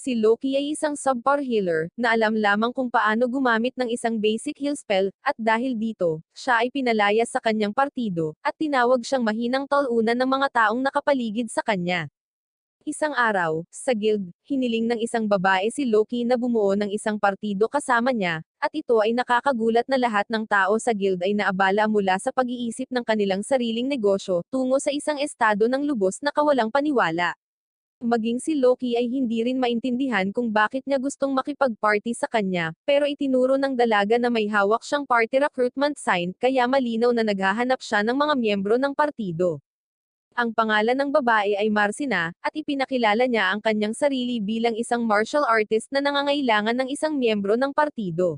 Si Loki ay isang subpar healer, na alam lamang kung paano gumamit ng isang basic heal spell, at dahil dito, siya ay pinalaya sa kanyang partido, at tinawag siyang mahinang talunan ng mga taong nakapaligid sa kanya. Isang araw, sa guild, hiniling ng isang babae si Loki na bumuo ng isang partido kasama niya, at ito ay nakakagulat na lahat ng tao sa guild ay naabala mula sa pag-iisip ng kanilang sariling negosyo, tungo sa isang estado ng lubos na kawalang paniwala. Maging si Loki ay hindi rin maintindihan kung bakit niya gustong makipag-party sa kanya, pero itinuro ng dalaga na may hawak siyang party recruitment sign, kaya malinaw na naghahanap siya ng mga miyembro ng partido. Ang pangalan ng babae ay Marcina, at ipinakilala niya ang kanyang sarili bilang isang martial artist na nangangailangan ng isang miyembro ng partido.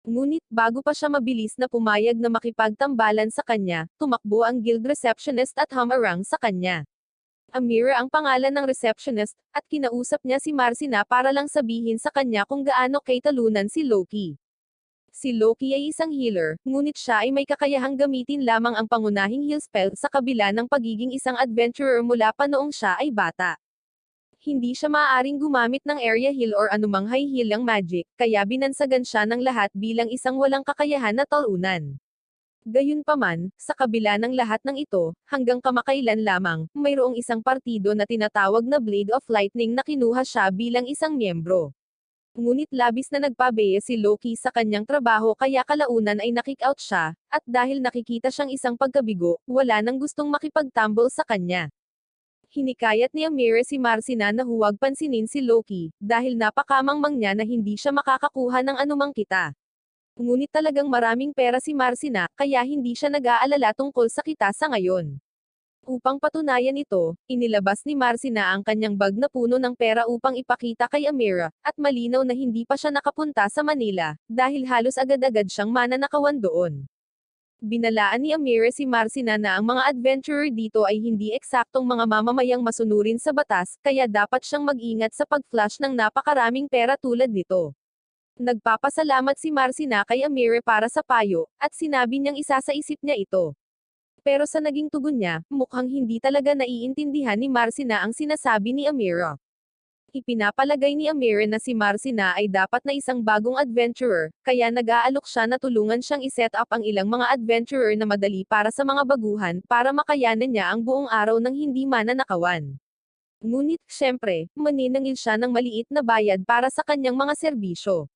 Ngunit, bago pa siya mabilis na pumayag na makipagtambalan sa kanya, tumakbo ang guild receptionist at humarang sa kanya. Amira ang pangalan ng receptionist, at kinausap niya si Marcina para lang sabihin sa kanya kung gaano kay talunan si Loki. Si Loki ay isang healer, ngunit siya ay may kakayahang gamitin lamang ang pangunahing heal spell sa kabila ng pagiging isang adventurer mula pa noong siya ay bata. Hindi siya maaaring gumamit ng area heal or anumang high healing magic, kaya binansagan siya ng lahat bilang isang walang kakayahan na talunan. Gayunpaman, sa kabila ng lahat ng ito, hanggang kamakailan lamang, mayroong isang partido na tinatawag na Blade of Lightning na kinuha siya bilang isang miyembro. Ngunit labis na nagpabeya si Loki sa kanyang trabaho kaya kalaunan ay nakick out siya, at dahil nakikita siyang isang pagkabigo, wala nang gustong makipagtambol sa kanya. Hinikayat ni Amira si Marcina na huwag pansinin si Loki, dahil napakamangmang niya na hindi siya makakakuha ng anumang kita. Ngunit talagang maraming pera si Marcina, kaya hindi siya nag-aalala tungkol sa kita sa ngayon. Upang patunayan ito, inilabas ni Marcina ang kanyang bag na puno ng pera upang ipakita kay Amira, at malinaw na hindi pa siya nakapunta sa Manila, dahil halos agad-agad siyang mananakawan doon. Binalaan ni Amira si Marcina na ang mga adventurer dito ay hindi eksaktong mga mamamayang masunurin sa batas, kaya dapat siyang mag-ingat sa pag-flash ng napakaraming pera tulad nito. Nagpapasalamat si Marcina kay Amira para sa payo, at sinabi niyang isa sa isip niya ito. Pero sa naging tugon niya, mukhang hindi talaga naiintindihan ni Marcina ang sinasabi ni Amira. Ipinapalagay ni Amira na si Marcina ay dapat na isang bagong adventurer, kaya nag-aalok siya na tulungan siyang iset up ang ilang mga adventurer na madali para sa mga baguhan, para makayanan niya ang buong araw ng hindi mananakawan. Ngunit, syempre, maninangil siya ng maliit na bayad para sa kanyang mga serbisyo.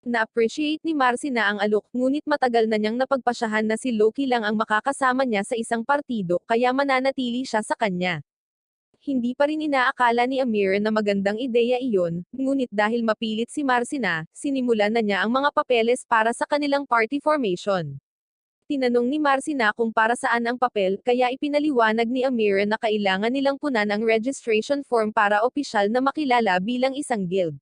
Na-appreciate ni Marcina ang alok, ngunit matagal na niyang napagpasyahan na si Loki lang ang makakasama niya sa isang partido, kaya mananatili siya sa kanya. Hindi pa rin inaakala ni Amir na magandang ideya iyon, ngunit dahil mapilit si Marcina, sinimulan na niya ang mga papeles para sa kanilang party formation. Tinanong ni Marcina kung para saan ang papel, kaya ipinaliwanag ni Amir na kailangan nilang punan ang registration form para opisyal na makilala bilang isang guild.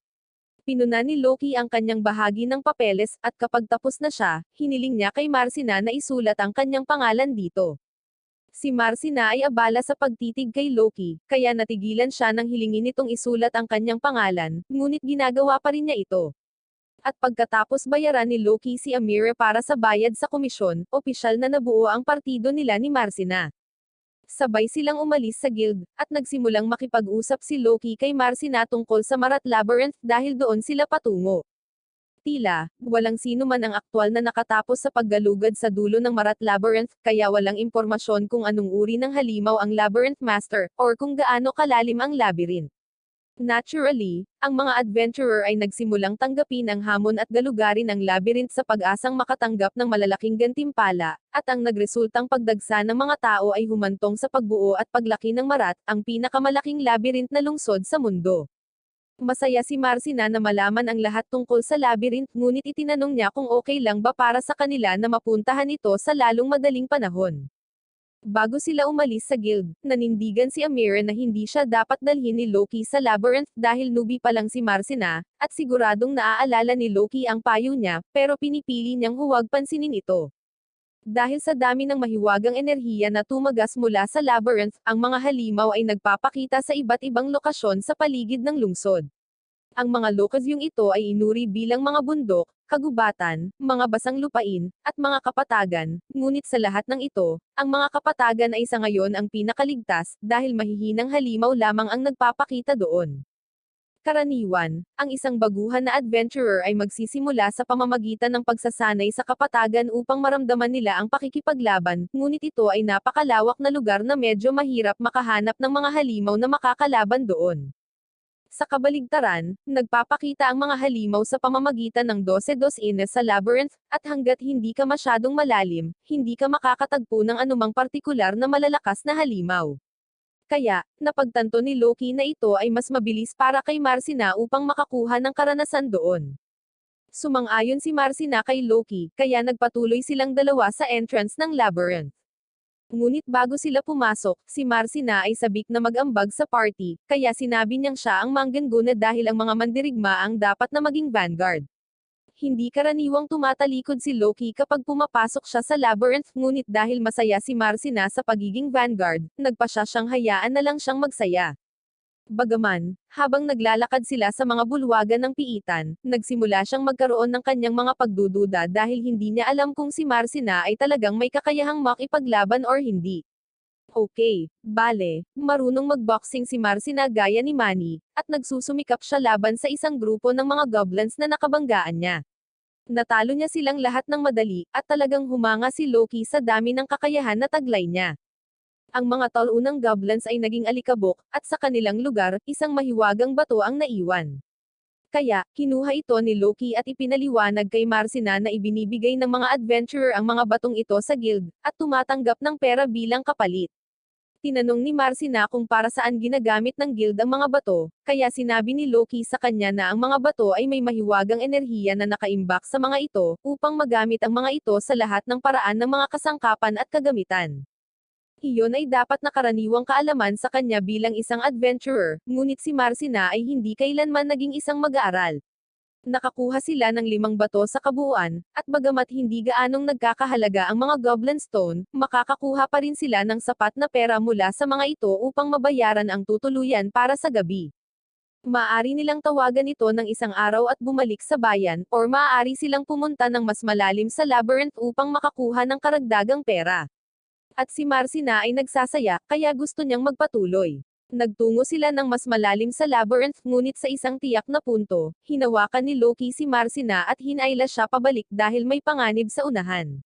Pinuna ni Loki ang kanyang bahagi ng papeles, at kapag tapos na siya, hiniling niya kay Marcina na isulat ang kanyang pangalan dito. Si Marcina ay abala sa pagtitig kay Loki, kaya natigilan siya nang hilingin itong isulat ang kanyang pangalan, ngunit ginagawa pa rin niya ito. At pagkatapos bayaran ni Loki si Amira para sa bayad sa komisyon, opisyal na nabuo ang partido nila ni Marcina. Sabay silang umalis sa guild, at nagsimulang makipag-usap si Loki kay Marcina tungkol sa Marat Labyrinth dahil doon sila patungo. Tila, walang sino man ang aktwal na nakatapos sa paggalugad sa dulo ng Marat Labyrinth, kaya walang impormasyon kung anong uri ng halimaw ang Labyrinth Master, or kung gaano kalalim ang labyrinth. Naturally, ang mga adventurer ay nagsimulang tanggapin ang hamon at galugarin ang labyrinth sa pag-asang makatanggap ng malalaking gantimpala, at ang nagresultang pagdagsa ng mga tao ay humantong sa pagbuo at paglaki ng Marat, ang pinakamalaking labyrinth na lungsod sa mundo. Masaya si Marcina na malaman ang lahat tungkol sa labyrinth, ngunit itinanong niya kung okay lang ba para sa kanila na mapuntahan ito sa lalong madaling panahon. Bago sila umalis sa guild, nanindigan si Amira na hindi siya dapat dalhin ni Loki sa labyrinth dahil newbie pa lang si Marcina, at siguradong naaalala ni Loki ang payo niya, pero pinipili niyang huwag pansinin ito. Dahil sa dami ng mahiwagang enerhiya na tumagas mula sa labyrinth, ang mga halimaw ay nagpapakita sa iba't ibang lokasyon sa paligid ng lungsod. Ang mga lokasyong ito ay inuri bilang mga bundok, kagubatan, mga basang lupain, at mga kapatagan, ngunit sa lahat ng ito, ang mga kapatagan ay sa ngayon ang pinakaligtas, dahil mahihinang halimaw lamang ang nagpapakita doon. Karaniwan, ang isang baguhan na adventurer ay magsisimula sa pamamagitan ng pagsasanay sa kapatagan upang maramdaman nila ang pakikipaglaban, ngunit ito ay napakalawak na lugar na medyo mahirap makahanap ng mga halimaw na makakalaban doon. Sa kabaligtaran, nagpapakita ang mga halimaw sa pamamagitan ng 12-12 sa labyrinth, at hanggat hindi ka masyadong malalim, hindi ka makakatagpo ng anumang partikular na malalakas na halimaw. Kaya, napagtanto ni Loki na ito ay mas mabilis para kay Marcina upang makakuha ng karanasan doon. Sumang-ayon si Marcina kay Loki, kaya nagpatuloy silang dalawa sa entrance ng labyrinth. Ngunit bago sila pumasok, si Marcina ay sabik na mag-ambag sa party, kaya sinabi niyang siya ang mangganguna dahil ang mga mandirigma ang dapat na maging vanguard. Hindi karaniwang tumatalikod si Loki kapag pumapasok siya sa labyrinth, ngunit dahil masaya si Marcina sa pagiging vanguard, nagpasya siyang hayaan na lang siyang magsaya. Bagaman, habang naglalakad sila sa mga bulwagan ng piitan, nagsimula siyang magkaroon ng kanyang mga pagdududa dahil hindi niya alam kung si Marcina ay talagang may kakayahang makipaglaban or hindi. Okay, bale, marunong magboxing si Marcina gaya ni Manny, at nagsusumikap siya laban sa isang grupo ng mga goblins na nakabanggaan niya. Natalo niya silang lahat ng madali, at talagang humanga si Loki sa dami ng kakayahan na taglay niya. Ang mga talunang goblins ay naging alikabok, at sa kanilang lugar, isang mahiwagang bato ang naiwan. Kaya, kinuha ito ni Loki at ipinaliwanag kay Marcina na ibinibigay ng mga adventurer ang mga batong ito sa guild, at tumatanggap ng pera bilang kapalit. Tinanong ni Marcina kung para saan ginagamit ng guild ang mga bato, kaya sinabi ni Loki sa kanya na ang mga bato ay may mahiwagang enerhiya na nakaimbak sa mga ito, upang magamit ang mga ito sa lahat ng paraan ng mga kasangkapan at kagamitan. Iyon ay dapat na karaniwang kaalaman sa kanya bilang isang adventurer, ngunit si Marcina ay hindi kailanman naging isang mag-aaral. Nakakuha sila ng 5 bato sa kabuuan, at bagamat hindi gaanong nagkakahalaga ang mga Goblin Stone, makakakuha pa rin sila ng sapat na pera mula sa mga ito upang mabayaran ang tutuluyan para sa gabi. Maaari nilang tawagan ito ng isang araw at bumalik sa bayan, or maaari silang pumunta ng mas malalim sa labyrinth upang makakuha ng karagdagang pera. At si Marcina ay nagsasaya, kaya gusto niyang magpatuloy. Nagtungo sila ng mas malalim sa labyrinth, ngunit sa isang tiyak na punto, hinawakan ni Loki si Marcina at hinayla siya pabalik dahil may panganib sa unahan.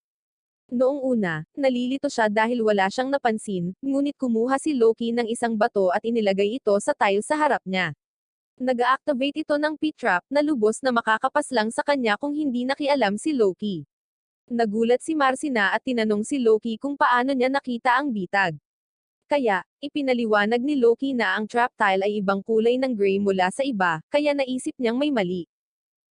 Noong una, nalilito siya dahil wala siyang napansin, ngunit kumuha si Loki ng isang bato at inilagay ito sa tile sa harap niya. Nag-activate ito ng P-trap na lubos na makakapaslang sa kanya kung hindi nakialam si Loki. Nagulat si Marcina at tinanong si Loki kung paano niya nakita ang bitag. Kaya, ipinaliwanag ni Loki na ang trap tile ay ibang kulay ng gray mula sa iba, kaya naisip niyang may mali.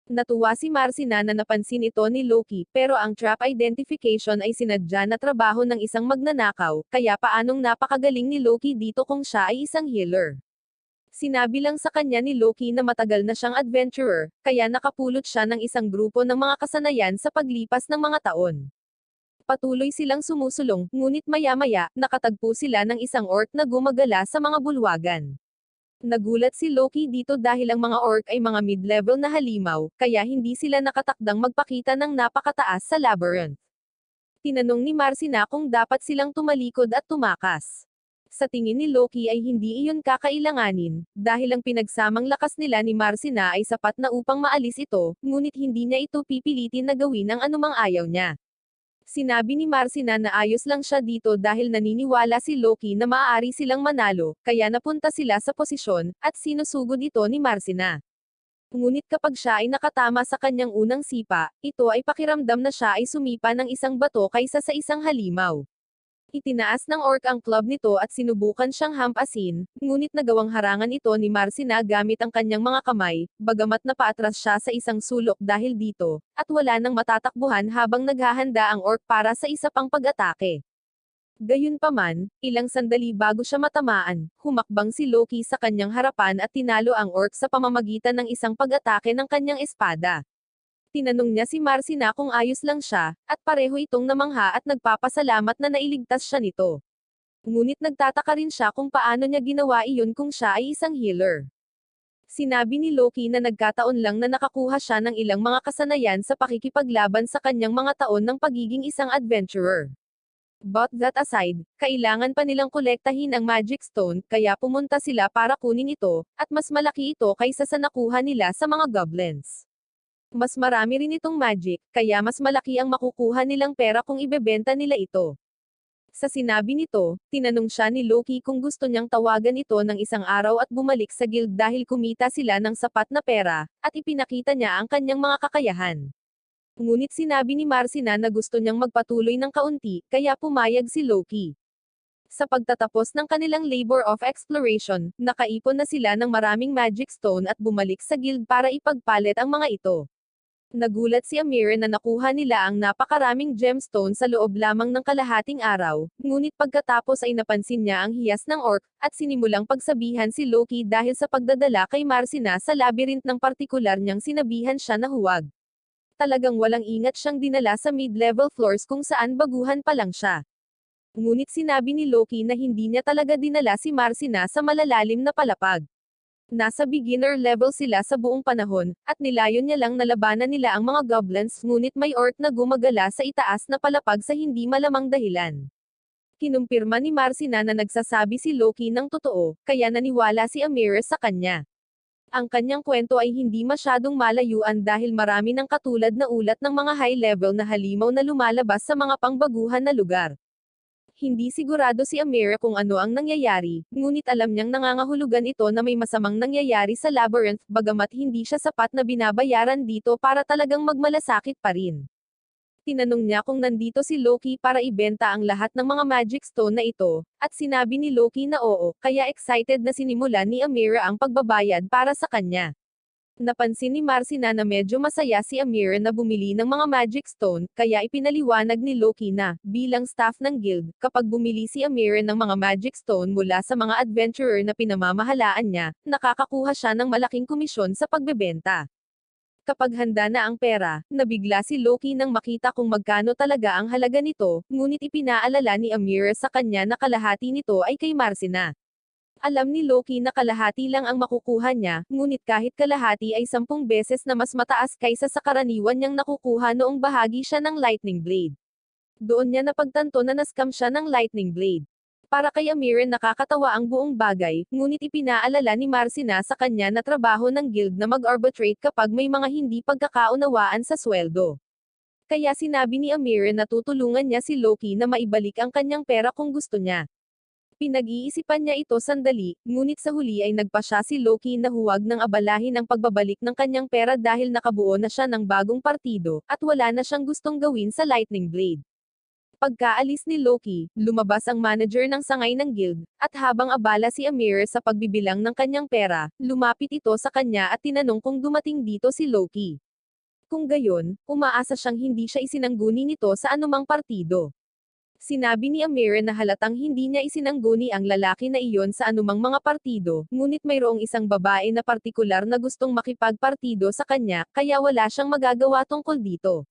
Natuwa si Marcina na napansin ito ni Loki, pero ang trap identification ay sinadya na trabaho ng isang magnanakaw, kaya paanong napakagaling ni Loki dito kung siya ay isang healer. Sinabi lang sa kanya ni Loki na matagal na siyang adventurer, kaya nakapulot siya ng isang grupo ng mga kasanayan sa paglipas ng mga taon. Patuloy silang sumusulong, ngunit maya-maya, nakatagpo sila ng isang orc na gumagala sa mga bulwagan. Nagulat si Loki dito dahil ang mga orc ay mga mid-level na halimaw, kaya hindi sila nakatakdang magpakita ng napakataas sa labyrinth. Tinanong ni Marcina kung dapat silang tumalikod at tumakas. Sa tingin ni Loki ay hindi iyon kakailanganin, dahil ang pinagsamang lakas nila ni Marcina ay sapat na upang maalis ito, ngunit hindi niya ito pipilitin na gawin ang anumang ayaw niya. Sinabi ni Marcina na ayos lang siya dito dahil naniniwala si Loki na maaari silang manalo, kaya napunta sila sa posisyon, at sinusugod ito ni Marcina. Ngunit kapag siya ay nakatama sa kanyang unang sipa, ito ay pakiramdam na siya ay sumipa ng isang bato kaysa sa isang halimaw. Itinaas ng orc ang club nito at sinubukan siyang hampasin, ngunit nagawang harangan ito ni Marcina gamit ang kanyang mga kamay, bagamat napaatras siya sa isang sulok dahil dito, at wala nang matatakbuhan habang naghahanda ang orc para sa isa pang pag-atake. Gayunpaman, ilang sandali bago siya matamaan, humakbang si Loki sa kanyang harapan at tinalo ang orc sa pamamagitan ng isang pag-atake ng kanyang espada. Tinanong niya si Marcina kung ayos lang siya, at pareho itong namangha at nagpapasalamat na nailigtas siya nito. Ngunit nagtataka rin siya kung paano niya ginawa iyon kung siya ay isang healer. Sinabi ni Loki na nagkataon lang na nakakuha siya ng ilang mga kasanayan sa pakikipaglaban sa kanyang mga taon ng pagiging isang adventurer. But that aside, kailangan pa nilang kolektahin ang Magic Stone, kaya pumunta sila para kunin ito, at mas malaki ito kaysa sa nakuha nila sa mga goblins. Mas marami rin itong magic, kaya mas malaki ang makukuha nilang pera kung ibebenta nila ito. Sa sinabi nito, tinanong siya ni Loki kung gusto niyang tawagan ito ng isang araw at bumalik sa guild dahil kumita sila ng sapat na pera, at ipinakita niya ang kanyang mga kakayahan. Ngunit sinabi ni Marcina na gusto niyang magpatuloy ng kaunti, kaya pumayag si Loki. Sa pagtatapos ng kanilang labor of exploration, nakaipon na sila ng maraming magic stone at bumalik sa guild para ipagpalit ang mga ito. Nagulat si Amir na nakuha nila ang napakaraming gemstone sa loob lamang ng kalahating araw, ngunit pagkatapos ay napansin niya ang hiyas ng orc, at sinimulang pagsabihan si Loki dahil sa pagdadala kay Marcina sa labyrinth ng partikular niyang sinabihan siya na huwag. Talagang walang ingat siyang dinala sa mid-level floors kung saan baguhan pa lang siya. Ngunit sinabi ni Loki na hindi niya talaga dinala si Marcina sa malalalim na palapag. Nasa beginner level sila sa buong panahon, at nilayon niya lang na labanan nila ang mga goblins ngunit may orc na gumagala sa itaas na palapag sa hindi malamang dahilan. Kinumpirma ni Marcina na nagsasabi si Loki ng totoo, kaya naniwala si Amir sa kanya. Ang kanyang kwento ay hindi masyadong malayuan dahil marami ng katulad na ulat ng mga high-level na halimaw na lumalabas sa mga pangbaguhan na lugar. Hindi sigurado si Amir kung ano ang nangyayari, ngunit alam niyang nangangahulugan ito na may masamang nangyayari sa labyrinth, bagamat hindi siya sapat na binabayaran dito para talagang magmalasakit pa rin. Tinanong niya kung nandito si Loki para ibenta ang lahat ng mga magic stone na ito, at sinabi ni Loki na oo, kaya excited na sinimulan ni Amira ang pagbabayad para sa kanya. Napansin ni Marcina na medyo masaya si Amir na bumili ng mga magic stone, kaya ipinaliwanag ni Loki na, bilang staff ng guild, kapag bumili si Amir ng mga magic stone mula sa mga adventurer na pinamamahalaan niya, nakakakuha siya ng malaking komisyon sa pagbebenta. Kapag handa na ang pera, nabigla si Loki nang makita kung magkano talaga ang halaga nito, ngunit ipinaalala ni Amir sa kanya na kalahati nito ay kay Marcina. Alam ni Loki na kalahati lang ang makukuha niya, ngunit kahit kalahati ay 10 beses na mas mataas kaysa sa karaniwan niyang nakukuha noong bahagi siya ng Lightning Blade. Doon niya napagtanto na nascam siya ng Lightning Blade. Para kay Amir nakakatawa ang buong bagay, ngunit ipinaalala ni Marcina sa kanya na trabaho ng guild na mag-arbitrate kapag may mga hindi pagkakaunawaan sa sweldo. Kaya sinabi ni Amir na tutulungan niya si Loki na maibalik ang kanyang pera kung gusto niya. Pinag-iisipan niya ito sandali, ngunit sa huli ay nagpasya si Loki na huwag nang abalahin ang pagbabalik ng kanyang pera dahil nakabuo na siya ng bagong partido, at wala na siyang gustong gawin sa Lightning Blade. Pagkaalis ni Loki, lumabas ang manager ng sangay ng guild, at habang abala si Amir sa pagbibilang ng kanyang pera, lumapit ito sa kanya at tinanong kung dumating dito si Loki. Kung gayon, umaasa siyang hindi siya isinangguni nito sa anumang partido. Sinabi ni Amir na halatang hindi niya isinangguni ang lalaki na iyon sa anumang mga partido, ngunit mayroong isang babae na partikular na gustong makipagpartido sa kanya, kaya wala siyang magagawa tungkol dito.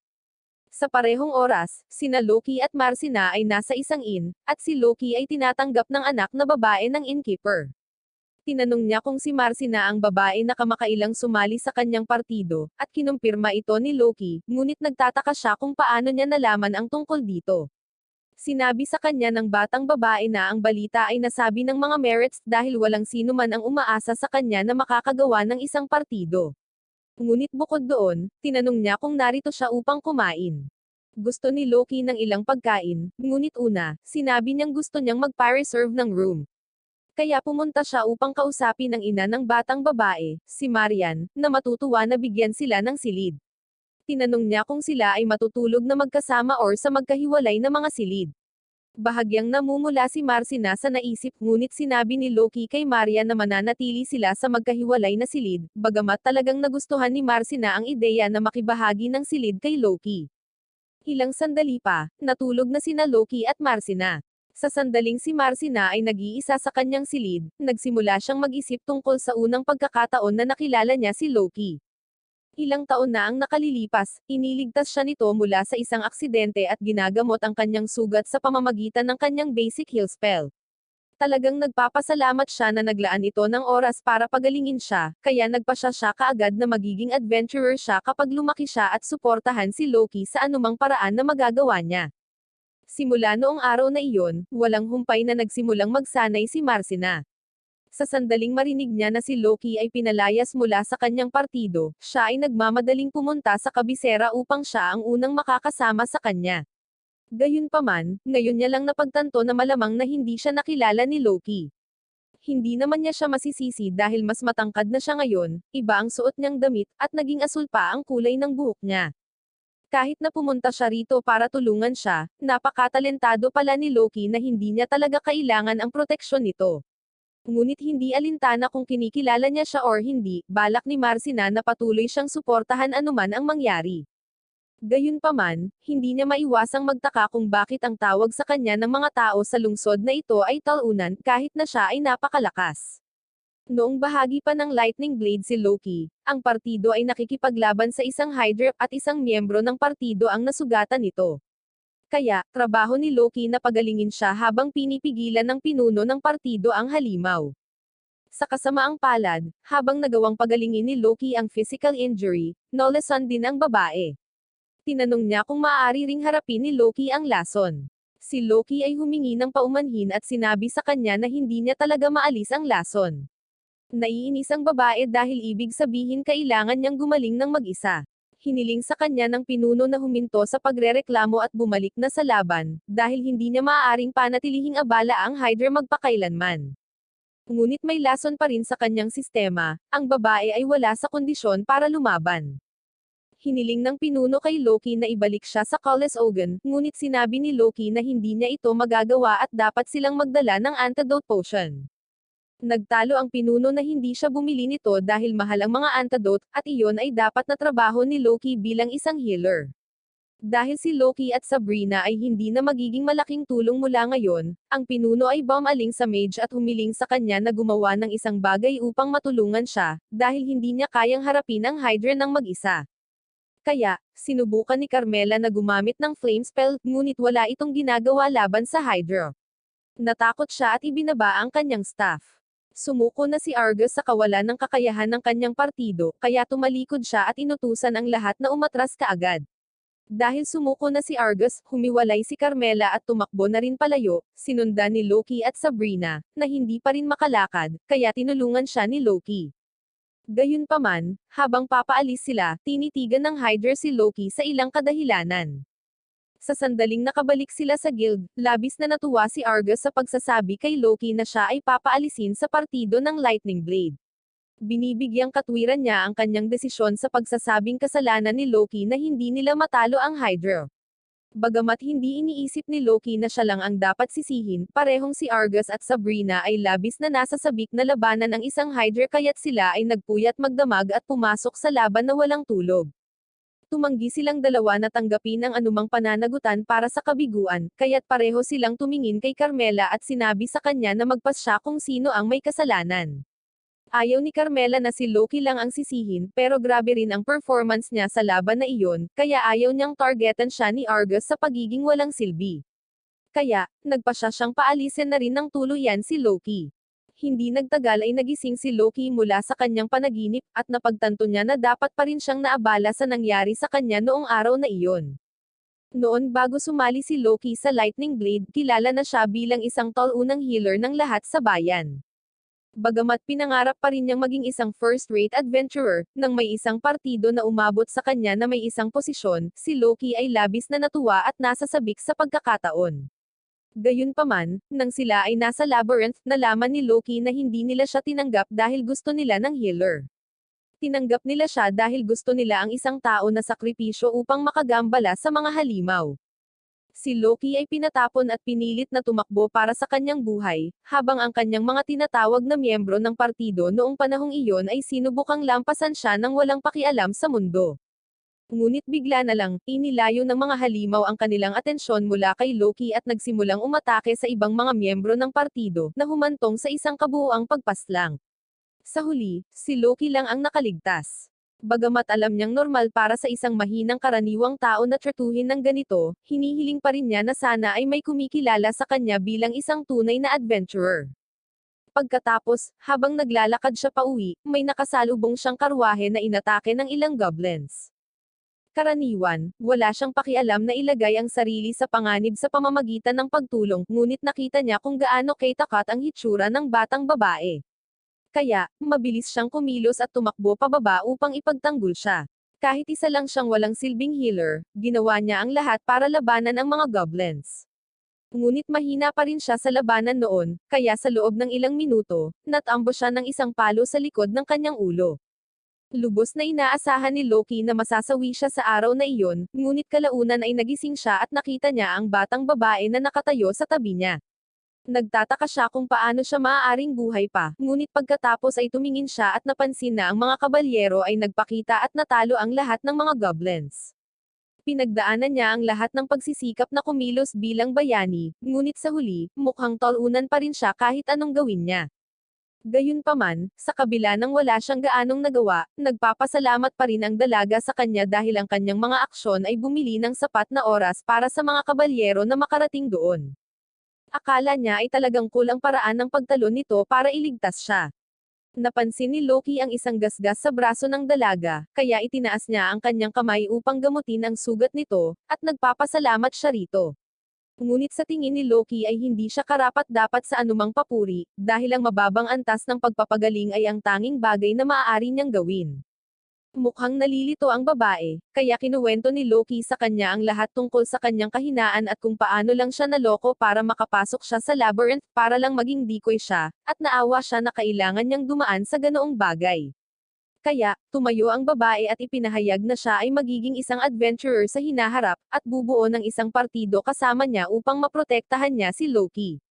Sa parehong oras, sina Loki at Marcina ay nasa isang inn, at si Loki ay tinatanggap ng anak na babae ng innkeeper. Tinanong niya kung si Marcina ang babae na kamakailang sumali sa kanyang partido, at kinumpirma ito ni Loki, ngunit nagtataka siya kung paano niya nalaman ang tungkol dito. Sinabi sa kanya ng batang babae na ang balita ay nasabi ng mga merits dahil walang sino man ang umaasa sa kanya na makakagawa ng isang partido. Ngunit bukod doon, tinanong niya kung narito siya upang kumain. Gusto ni Loki ng ilang pagkain, ngunit una, sinabi niyang gusto niyang mag-reserve ng room. Kaya pumunta siya upang kausapin ang ina ng batang babae, si Marian, na matutuwa na bigyan sila ng silid. Tinanong niya kung sila ay matutulog na magkasama or sa magkahiwalay na mga silid. Bahagyang namumula si Marcina sa naisip ngunit sinabi ni Loki kay Maria na mananatili sila sa magkahiwalay na silid, bagamat talagang nagustuhan ni Marcina ang ideya na makibahagi ng silid kay Loki. Ilang sandali pa, natulog na sina Loki at Marcina. Sa sandaling si Marcina ay nag-iisa sa kanyang silid, nagsimula siyang mag-isip tungkol sa unang pagkakataon na nakilala niya si Loki. Ilang taon na ang nakalilipas, iniligtas siya nito mula sa isang aksidente at ginagamot ang kanyang sugat sa pamamagitan ng kanyang basic heal spell. Talagang nagpapasalamat siya na naglaan ito ng oras para pagalingin siya, kaya nagpasya siya kaagad na magiging adventurer siya kapag lumaki siya at suportahan si Loki sa anumang paraan na magagawa niya. Simula noong araw na iyon, walang humpay na nagsimulang magsanay si Marcina. Sa sandaling marinig niya na si Loki ay pinalayas mula sa kanyang partido, siya ay nagmamadaling pumunta sa kabisera upang siya ang unang makakasama sa kanya. Gayunpaman, ngayon niya lang napagtanto na malamang na hindi siya nakilala ni Loki. Hindi naman niya siya masisisi dahil mas matangkad na siya ngayon, iba ang suot niyang damit, at naging asul pa ang kulay ng buhok niya. Kahit na pumunta siya rito para tulungan siya, napakatalentado pala ni Loki na hindi niya talaga kailangan ang proteksyon nito. Ngunit hindi alintana kung kinikilala niya siya or hindi, balak ni Marcina na patuloy siyang suportahan anuman ang mangyari. Gayunpaman, hindi niya maiwasang magtaka kung bakit ang tawag sa kanya ng mga tao sa lungsod na ito ay talunan kahit na siya ay napakalakas. Noong bahagi pa ng Lightning Blade si Loki, ang partido ay nakikipaglaban sa isang Hydra at isang miyembro ng partido ang nasugatan nito. Kaya, trabaho ni Loki na pagalingin siya habang pinipigilan ng pinuno ng partido ang halimaw. Sa kasamaang palad, habang nagawang pagalingin ni Loki ang physical injury, nolasan din ang babae. Tinanong niya kung maaari ring harapin ni Loki ang lason. Si Loki ay humingi ng paumanhin at sinabi sa kanya na hindi niya talaga maalis ang lason. Naiinis ang babae dahil ibig sabihin kailangan niyang gumaling ng mag-isa. Hiniling sa kanya ng pinuno na huminto sa pagrereklamo at bumalik na sa laban, dahil hindi niya maaaring panatilihing abala ang Hydra magpakailanman. Ngunit may lason pa rin sa kanyang sistema, ang babae ay wala sa kondisyon para lumaban. Hiniling ng pinuno kay Loki na ibalik siya sa Colossus Ogun, ngunit sinabi ni Loki na hindi niya ito magagawa at dapat silang magdala ng antidote potion. Nagtalo ang pinuno na hindi siya bumili nito dahil mahal ang mga antidote, at iyon ay dapat na trabaho ni Loki bilang isang healer. Dahil si Loki at Sabrina ay hindi na magiging malaking tulong mula ngayon, ang pinuno ay bumaling sa mage at humiling sa kanya na gumawa ng isang bagay upang matulungan siya, dahil hindi niya kayang harapin ang Hydra ng mag-isa. Kaya, sinubukan ni Carmela na gumamit ng flame spell, ngunit wala itong ginagawa laban sa Hydra. Natakot siya at ibinaba ang kanyang staff. Sumuko na si Argus sa kawalan ng kakayahan ng kanyang partido, kaya tumalikod siya at inutusan ang lahat na umatras kaagad. Dahil sumuko na si Argus, humiwalay si Carmela at tumakbo na rin palayo, sinundan ni Loki at Sabrina, na hindi pa rin makalakad, kaya tinulungan siya ni Loki. Gayunpaman, habang papaalis sila, tinitigan ng Hydra si Loki sa ilang kadahilanan. Sa sandaling nakabalik sila sa guild, labis na natuwa si Argus sa pagsasabi kay Loki na siya ay papaalisin sa partido ng Lightning Blade. Binibigyang katwiran niya ang kanyang desisyon sa pagsasabing kasalanan ni Loki na hindi nila matalo ang Hydra. Bagamat hindi iniisip ni Loki na siya lang ang dapat sisihin, parehong si Argus at Sabrina ay labis na nasasabik na labanan ang isang Hydra kaya't sila ay nagpuyat magdamag at pumasok sa laban na walang tulog. Tumanggi silang dalawa na tanggapin ang anumang pananagutan para sa kabiguan, kaya't pareho silang tumingin kay Carmela at sinabi sa kanya na magpasya kung sino ang may kasalanan. Ayaw ni Carmela na si Loki lang ang sisihin, pero grabe rin ang performance niya sa laban na iyon, kaya ayaw niyang targetan siya ni Argus sa pagiging walang silbi. Kaya, nagpasya siyang paalisin na rin ng tuluyan si Loki. Hindi nagtagal ay nagising si Loki mula sa kanyang panaginip, at napagtanto niya na dapat pa rin siyang naabala sa nangyari sa kanya noong araw na iyon. Noon bago sumali si Loki sa Lightning Blade, kilala na siya bilang isang taunang healer ng lahat sa bayan. Bagamat pinangarap pa rin niyang maging isang first-rate adventurer, nang may isang partido na umabot sa kanya na may isang posisyon, si Loki ay labis na natuwa at nasasabik sa pagkakataon. Gayunpaman, nang sila ay nasa labyrinth, nalaman ni Loki na hindi nila siya tinanggap dahil gusto nila ng healer. Tinanggap nila siya dahil gusto nila ang isang tao na sakripisyo upang makagambala sa mga halimaw. Si Loki ay pinatapon at pinilit na tumakbo para sa kanyang buhay, habang ang kanyang mga tinatawag na miyembro ng partido noong panahong iyon ay sinubukang lampasan siya ng walang pakialam sa mundo. Ngunit bigla na lang, inilayo ng mga halimaw ang kanilang atensyon mula kay Loki at nagsimulang umatake sa ibang mga miyembro ng partido, na humantong sa isang kabuuang pagpaslang. Sa huli, si Loki lang ang nakaligtas. Bagamat alam niyang normal para sa isang mahinang karaniwang tao na tratuhin ng ganito, hinihiling pa rin niya na sana ay may kumikilala sa kanya bilang isang tunay na adventurer. Pagkatapos, habang naglalakad siya pauwi, may nakasalubong siyang karwahe na inatake ng ilang goblins. Karaniwan, wala siyang pakialam na ilagay ang sarili sa panganib sa pamamagitan ng pagtulong, ngunit nakita niya kung gaano kay-takat ang hitsura ng batang babae. Kaya, mabilis siyang kumilos at tumakbo pababa upang ipagtanggol siya. Kahit isa lang siyang walang silbing healer, ginawa niya ang lahat para labanan ang mga goblins. Ngunit mahina pa rin siya sa labanan noon, kaya sa loob ng ilang minuto, natambo siya ng isang palo sa likod ng kanyang ulo. Lubos na inaasahan ni Loki na masasawi siya sa araw na iyon, ngunit kalaunan ay nagising siya at nakita niya ang batang babae na nakatayo sa tabi niya. Nagtataka siya kung paano siya maaaring buhay pa, ngunit pagkatapos ay tumingin siya at napansin na ang mga kabalyero ay nagpakita at natalo ang lahat ng mga goblins. Pinagdaanan niya ang lahat ng pagsisikap na kumilos bilang bayani, ngunit sa huli, mukhang tolunan pa rin siya kahit anong gawin niya. Gayunpaman, sa kabila ng wala siyang gaanong nagawa, nagpapasalamat pa rin ang dalaga sa kanya dahil ang kanyang mga aksyon ay bumili ng sapat na oras para sa mga kabalyero na makarating doon. Akala niya ay talagang cool ang paraan ng pagtalon nito para iligtas siya. Napansin ni Loki ang isang gasgas sa braso ng dalaga, kaya itinaas niya ang kanyang kamay upang gamutin ang sugat nito, at nagpapasalamat siya rito. Ngunit sa tingin ni Loki ay hindi siya karapat-dapat sa anumang papuri, dahil ang mababang antas ng pagpapagaling ay ang tanging bagay na maaari niyang gawin. Mukhang nalilito ang babae, kaya kinuwento ni Loki sa kanya ang lahat tungkol sa kanyang kahinaan at kung paano lang siya naloko para makapasok siya sa labyrinth para lang maging decoy siya, at naawa siya na kailangan niyang dumaan sa ganoong bagay. Kaya, tumayo ang babae at ipinahayag na siya ay magiging isang adventurer sa hinaharap, at bubuo ng isang partido kasama niya upang maprotektahan niya si Loki.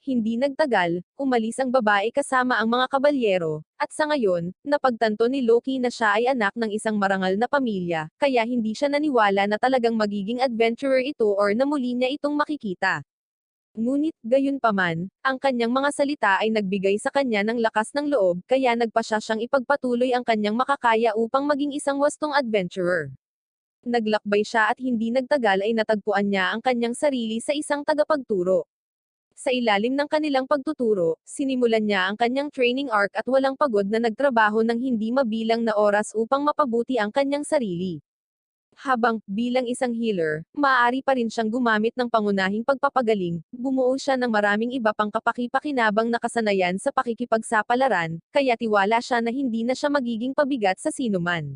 Hindi nagtagal, umalis ang babae kasama ang mga kabalyero, at sa ngayon, napagtanto ni Loki na siya ay anak ng isang marangal na pamilya, kaya hindi siya naniwala na talagang magiging adventurer ito or na muli niya itong makikita. Ngunit, gayunpaman, ang kanyang mga salita ay nagbigay sa kanya ng lakas ng loob, kaya nagpasya siyang ipagpatuloy ang kanyang makakaya upang maging isang wastong adventurer. Naglakbay siya at hindi nagtagal ay natagpuan niya ang kanyang sarili sa isang tagapagturo. Sa ilalim ng kanilang pagtuturo, sinimulan niya ang kanyang training arc at walang pagod na nagtrabaho ng hindi mabilang na oras upang mapabuti ang kanyang sarili. Habang, bilang isang healer, maaari pa rin siyang gumamit ng pangunahing pagpapagaling, bumuo siya ng maraming iba pang kapaki-pakinabang na kasanayan sa pakikipagsapalaran, kaya tiwala siya na hindi na siya magiging pabigat sa sinuman.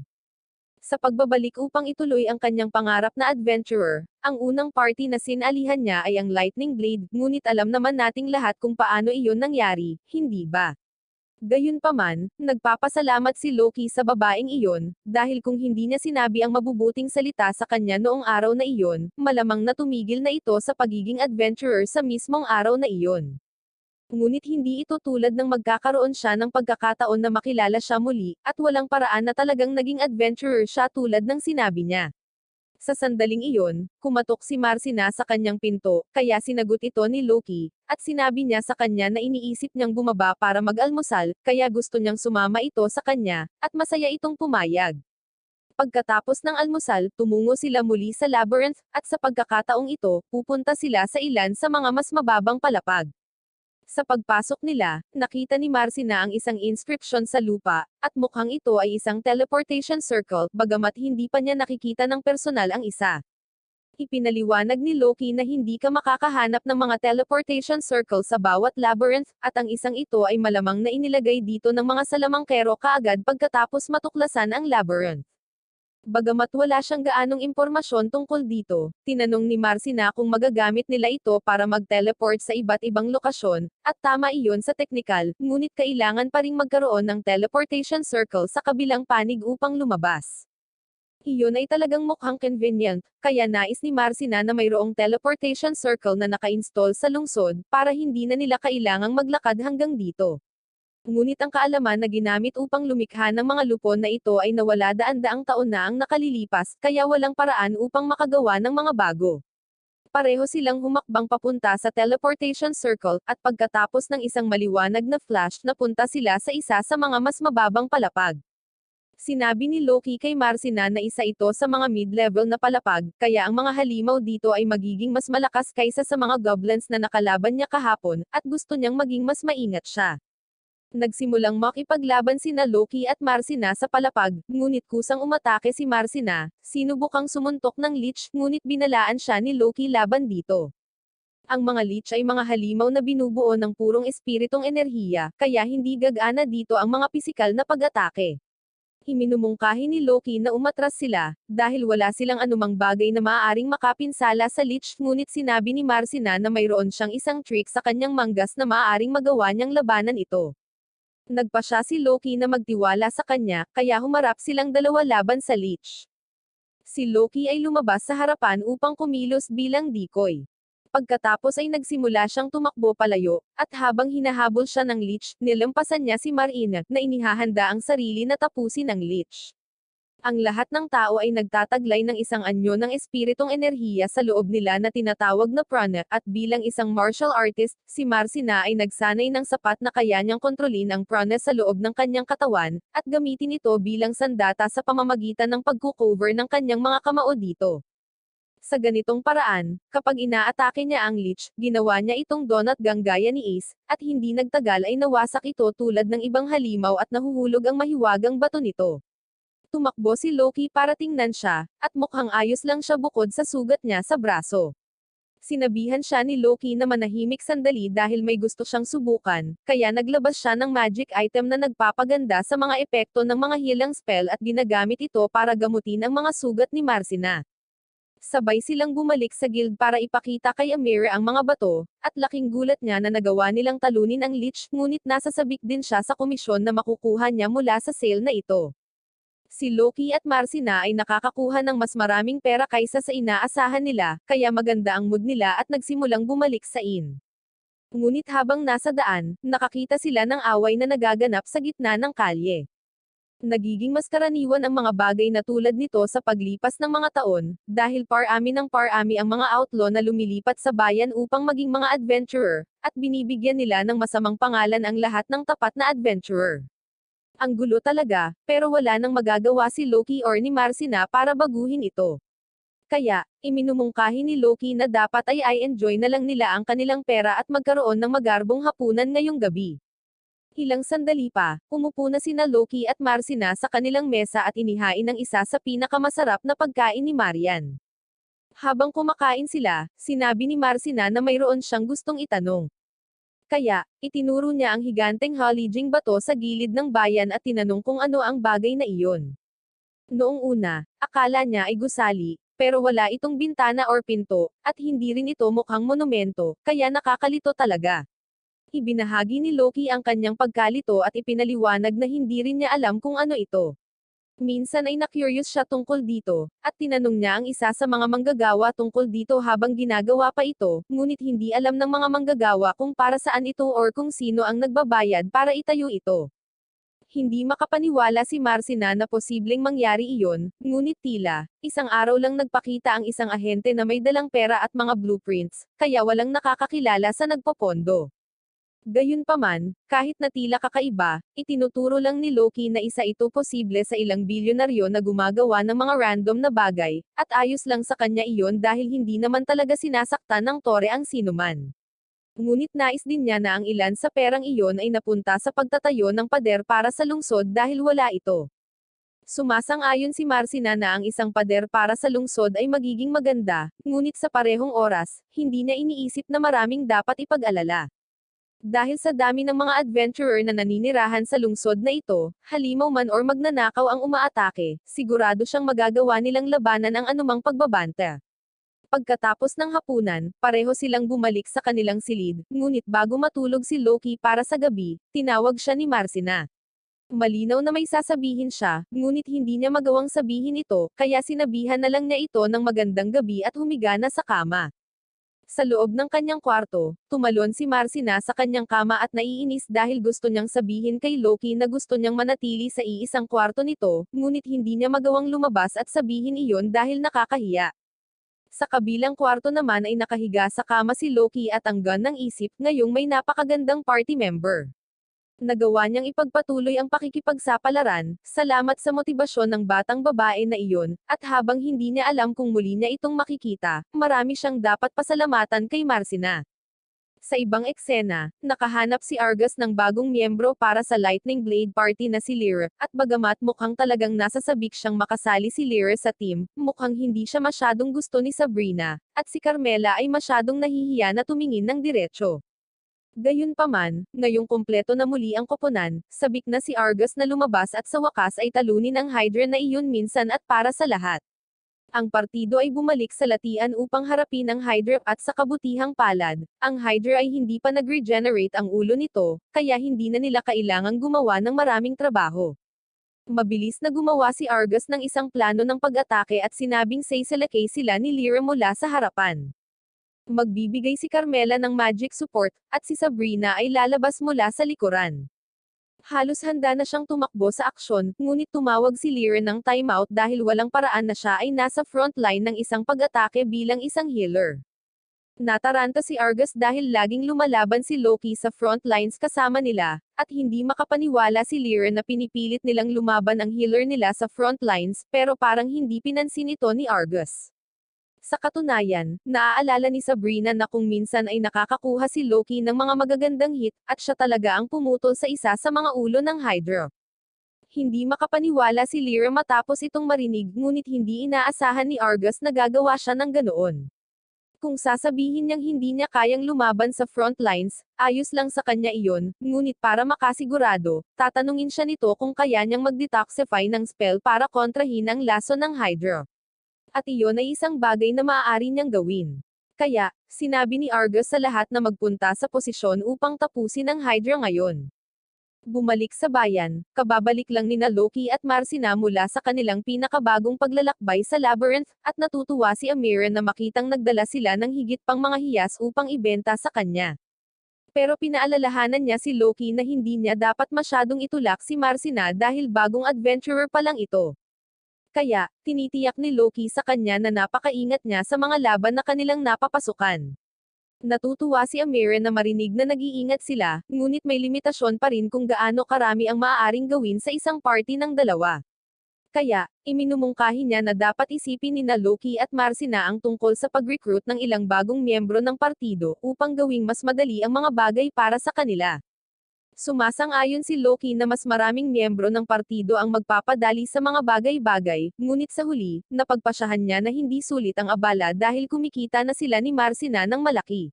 Sa pagbabalik upang ituloy ang kanyang pangarap na adventurer, ang unang party na sinalihan niya ay ang Lightning Blade, ngunit alam naman nating lahat kung paano iyon nangyari, hindi ba? Gayunpaman, nagpapasalamat si Loki sa babaeng iyon, dahil kung hindi niya sinabi ang mabubuting salita sa kanya noong araw na iyon, malamang na tumigil na ito sa pagiging adventurer sa mismong araw na iyon. Ngunit hindi ito tulad ng magkakaroon siya ng pagkakataon na makilala siya muli, at walang paraan na talagang naging adventurer siya tulad ng sinabi niya. Sa sandaling iyon, kumatok si Marcina sa kanyang pinto, kaya sinagot ito ni Loki, at sinabi niya sa kanya na iniisip niyang bumaba para mag-almusal, kaya gusto niyang sumama ito sa kanya, at masaya itong pumayag. Pagkatapos ng almusal, tumungo sila muli sa labyrinth, at sa pagkakataong ito, pupunta sila sa ilan sa mga mas mababang palapag. Sa pagpasok nila, nakita ni Marcina ang isang inscription sa lupa, at mukhang ito ay isang teleportation circle, bagamat hindi pa niya nakikita ng personal ang isa. Ipinaliwanag ni Loki na hindi ka makakahanap ng mga teleportation circle sa bawat labyrinth, at ang isang ito ay malamang na inilagay dito ng mga salamangkero kaagad pagkatapos matuklasan ang labyrinth. Bagamat wala siyang gaanong impormasyon tungkol dito, tinanong ni Marcina kung magagamit nila ito para mag-teleport sa iba't ibang lokasyon, at tama iyon sa teknikal, ngunit kailangan pa ring magkaroon ng teleportation circle sa kabilang panig upang lumabas. Iyon ay talagang mukhang convenient, kaya nais ni Marcina na mayroong teleportation circle na naka-install sa lungsod, para hindi na nila kailangang maglakad hanggang dito. Ngunit ang kaalaman na ginamit upang lumikha ng mga lupon na ito ay nawala daan-daang taon na ang nakalilipas, kaya walang paraan upang makagawa ng mga bago. Pareho silang humakbang papunta sa teleportation circle, at pagkatapos ng isang maliwanag na flash, napunta sila sa isa sa mga mas mababang palapag. Sinabi ni Loki kay Marcina na isa ito sa mga mid-level na palapag, kaya ang mga halimaw dito ay magiging mas malakas kaysa sa mga goblins na nakalaban niya kahapon, at gusto niyang maging mas maingat siya. Nagsimulang makipaglaban sina Loki at Marcina sa palapag, ngunit kusang umatake si Marcina, sinubukang sumuntok ng leech, ngunit binalaan siya ni Loki laban dito. Ang mga leech ay mga halimaw na binubuo ng purong espiritong enerhiya, kaya hindi gagana dito ang mga pisikal na pag-atake. Iminumungkahi ni Loki na umatras sila, dahil wala silang anumang bagay na maaaring makapinsala sa leech, ngunit sinabi ni Marcina na mayroon siyang isang trick sa kanyang manggas na maaaring magawa niyang labanan ito. Nagpa siya si Loki na magtiwala sa kanya, kaya humarap silang dalawa laban sa leech. Si Loki ay lumabas sa harapan upang kumilos bilang decoy. Pagkatapos ay nagsimula siyang tumakbo palayo, at habang hinahabol siya ng leech, nilampasan niya si Marina, na inihahanda ang sarili na tapusin ang leech. Ang lahat ng tao ay nagtataglay ng isang anyo ng espiritong enerhiya sa loob nila na tinatawag na prana, at bilang isang martial artist, si Marcina ay nagsanay ng sapat na kaya niyang kontrolin ang prana sa loob ng kanyang katawan, at gamitin ito bilang sandata sa pamamagitan ng pagkukover ng kanyang mga kamao dito. Sa ganitong paraan, kapag inaatake niya ang leech, ginawa niya itong donut gang gaya ni Ace, at hindi nagtagal ay nawasak ito tulad ng ibang halimaw at nahuhulog ang mahiwagang bato nito. Tumakbo si Loki para tingnan siya, at mukhang ayos lang siya bukod sa sugat niya sa braso. Sinabihan siya ni Loki na manahimik sandali dahil may gusto siyang subukan, kaya naglabas siya ng magic item na nagpapaganda sa mga epekto ng mga healing spell at ginagamit ito para gamutin ang mga sugat ni Marcina. Sabay silang bumalik sa guild para ipakita kay Amira ang mga bato, at laking gulat niya na nagawa nilang talunin ang leech, ngunit nasasabik din siya sa komisyon na makukuha niya mula sa sale na ito. Si Loki at Marcina ay nakakakuha ng mas maraming pera kaysa sa inaasahan nila, kaya maganda ang mood nila at nagsimulang bumalik sa inn. Ngunit habang nasa daan, nakakita sila ng away na nagaganap sa gitna ng kalye. Nagiging mas karaniwan ang mga bagay na tulad nito sa paglipas ng mga taon, dahil parami ng parami ang mga outlaw na lumilipat sa bayan upang maging mga adventurer, at binibigyan nila ng masamang pangalan ang lahat ng tapat na adventurer. Ang gulo talaga, pero wala nang magagawa si Loki or ni Marcina para baguhin ito. Kaya, iminumungkahi ni Loki na dapat ay i-enjoy na lang nila ang kanilang pera at magkaroon ng magarbong hapunan ngayong gabi. Ilang sandali pa, umupo na sina Loki at Marcina sa kanilang mesa at inihain ang isa sa pinakamasarap na pagkain ni Marian. Habang kumakain sila, sinabi ni Marcina na mayroon siyang gustong itanong. Kaya, itinuro niya ang higanteng halijing bato sa gilid ng bayan at tinanong kung ano ang bagay na iyon. Noong una, akala niya ay gusali, pero wala itong bintana or pinto, at hindi rin ito mukhang monumento, kaya nakakalito talaga. Ibinahagi ni Loki ang kanyang pagkalito at ipinaliwanag na hindi rin niya alam kung ano ito. Minsan ay na-curious siya tungkol dito, at tinanong niya ang isa sa mga manggagawa tungkol dito habang ginagawa pa ito, ngunit hindi alam ng mga manggagawa kung para saan ito or kung sino ang nagbabayad para itayo ito. Hindi makapaniwala si Marcina na posibleng mangyari iyon, ngunit tila, isang araw lang nagpakita ang isang ahente na may dalang pera at mga blueprints, kaya walang nakakakilala sa nagpopondo. Gayunpaman, kahit na tila kakaiba, itinuturo lang ni Loki na isa ito posible sa ilang bilyonaryo na gumagawa ng mga random na bagay, at ayos lang sa kanya iyon dahil hindi naman talaga sinasaktan ng tore ang sinuman. Ngunit nais din niya na ang ilan sa perang iyon ay napunta sa pagtatayo ng pader para sa lungsod dahil wala ito. Sumasang-ayon si Marcina na ang isang pader para sa lungsod ay magiging maganda, ngunit sa parehong oras, hindi niya iniisip na maraming dapat ipag-alala. Dahil sa dami ng mga adventurer na naninirahan sa lungsod na ito, halimaw man or magnanakaw ang umaatake, sigurado siyang magagawa nilang labanan ang anumang pagbabanta. Pagkatapos ng hapunan, pareho silang bumalik sa kanilang silid, ngunit bago matulog si Loki para sa gabi, tinawag siya ni Marcina. Malinaw na may sasabihin siya, ngunit hindi niya magawang sabihin ito, kaya sinabihan na lang niya ito ng magandang gabi at humiga na sa kama. Sa loob ng kanyang kwarto, tumalon si Marcina sa kanyang kama at naiinis dahil gusto niyang sabihin kay Loki na gusto niyang manatili sa iisang kwarto nito, ngunit hindi niya magawang lumabas at sabihin iyon dahil nakakahiya. Sa kabilang kwarto naman ay nakahiga sa kama si Loki at ang gun ng isip, ngayong may napakagandang party member. Nagawa niyang ipagpatuloy ang pakikipagsapalaran, salamat sa motibasyon ng batang babae na iyon, at habang hindi niya alam kung muli niya itong makikita, marami siyang dapat pasalamatan kay Marcina. Sa ibang eksena, nakahanap si Argus ng bagong miyembro para sa Lightning Blade Party na si Lyra, at bagamat mukhang talagang nasasabik siyang makasali si Lyra sa team, mukhang hindi siya masyadong gusto ni Sabrina, at si Carmela ay masyadong nahihiya na tumingin ng diretso. Gayunpaman, ngayong kumpleto na muli ang koponan, sabik na si Argus na lumabas at sa wakas ay talunin ang Hydra na iyon minsan at para sa lahat. Ang partido ay bumalik sa latian upang harapin ang Hydra at sa kabutihang palad, ang Hydra ay hindi pa nag-regenerate ang ulo nito, kaya hindi na nila kailangang gumawa ng maraming trabaho. Mabilis na gumawa si Argus ng isang plano ng pag-atake at sinabing saisalakay sila ni Lyra mula sa harapan. Magbibigay si Carmela ng magic support, at si Sabrina ay lalabas mula sa likuran. Halos handa na siyang tumakbo sa aksyon, ngunit tumawag si Lyra ng timeout dahil walang paraan na siya ay nasa front line ng isang pag-atake bilang isang healer. Nataranta si Argus dahil laging lumalaban si Loki sa front lines kasama nila, at hindi makapaniwala si Lyra na pinipilit nilang lumaban ang healer nila sa front lines, pero parang hindi pinansin ito ni Argus. Sa katunayan, naaalala ni Sabrina na kung minsan ay nakakakuha si Loki ng mga magagandang hit, at siya talaga ang pumutol sa isa sa mga ulo ng Hydra. Hindi makapaniwala si Lyra matapos itong marinig, ngunit hindi inaasahan ni Argus na gagawa siya ng ganoon. Kung sasabihin niyang hindi niya kayang lumaban sa front lines, ayos lang sa kanya iyon, ngunit para makasigurado, tatanungin siya nito kung kaya niyang mag-detoxify ng spell para kontrahin ang laso ng Hydra. At iyon ay isang bagay na maaari niyang gawin. Kaya, sinabi ni Argus sa lahat na magpunta sa posisyon upang tapusin ang Hydra ngayon. Bumalik sa bayan, kababalik lang nina Loki at Marcina mula sa kanilang pinakabagong paglalakbay sa labyrinth, at natutuwa si Amira na makitang nagdala sila ng higit pang mga hiyas upang ibenta sa kanya. Pero pinaalalahanan niya si Loki na hindi niya dapat masyadong itulak si Marcina dahil bagong adventurer pa lang ito. Kaya, tinitiyak ni Loki sa kanya na napakaingat niya sa mga laban na kanilang napapasukan. Natutuwa si Amira na marinig na nag-iingat sila, ngunit may limitasyon pa rin kung gaano karami ang maaaring gawin sa isang party ng dalawa. Kaya, iminumungkahi niya na dapat isipin ni Loki at Marcina ang tungkol sa pag-recruit ng ilang bagong miyembro ng partido upang gawing mas madali ang mga bagay para sa kanila. Sumasang-ayon si Loki na mas maraming miyembro ng partido ang magpapadali sa mga bagay-bagay, ngunit sa huli, napagpasyahan niya na hindi sulit ang abala dahil kumikita na sila ni Marcina ng malaki.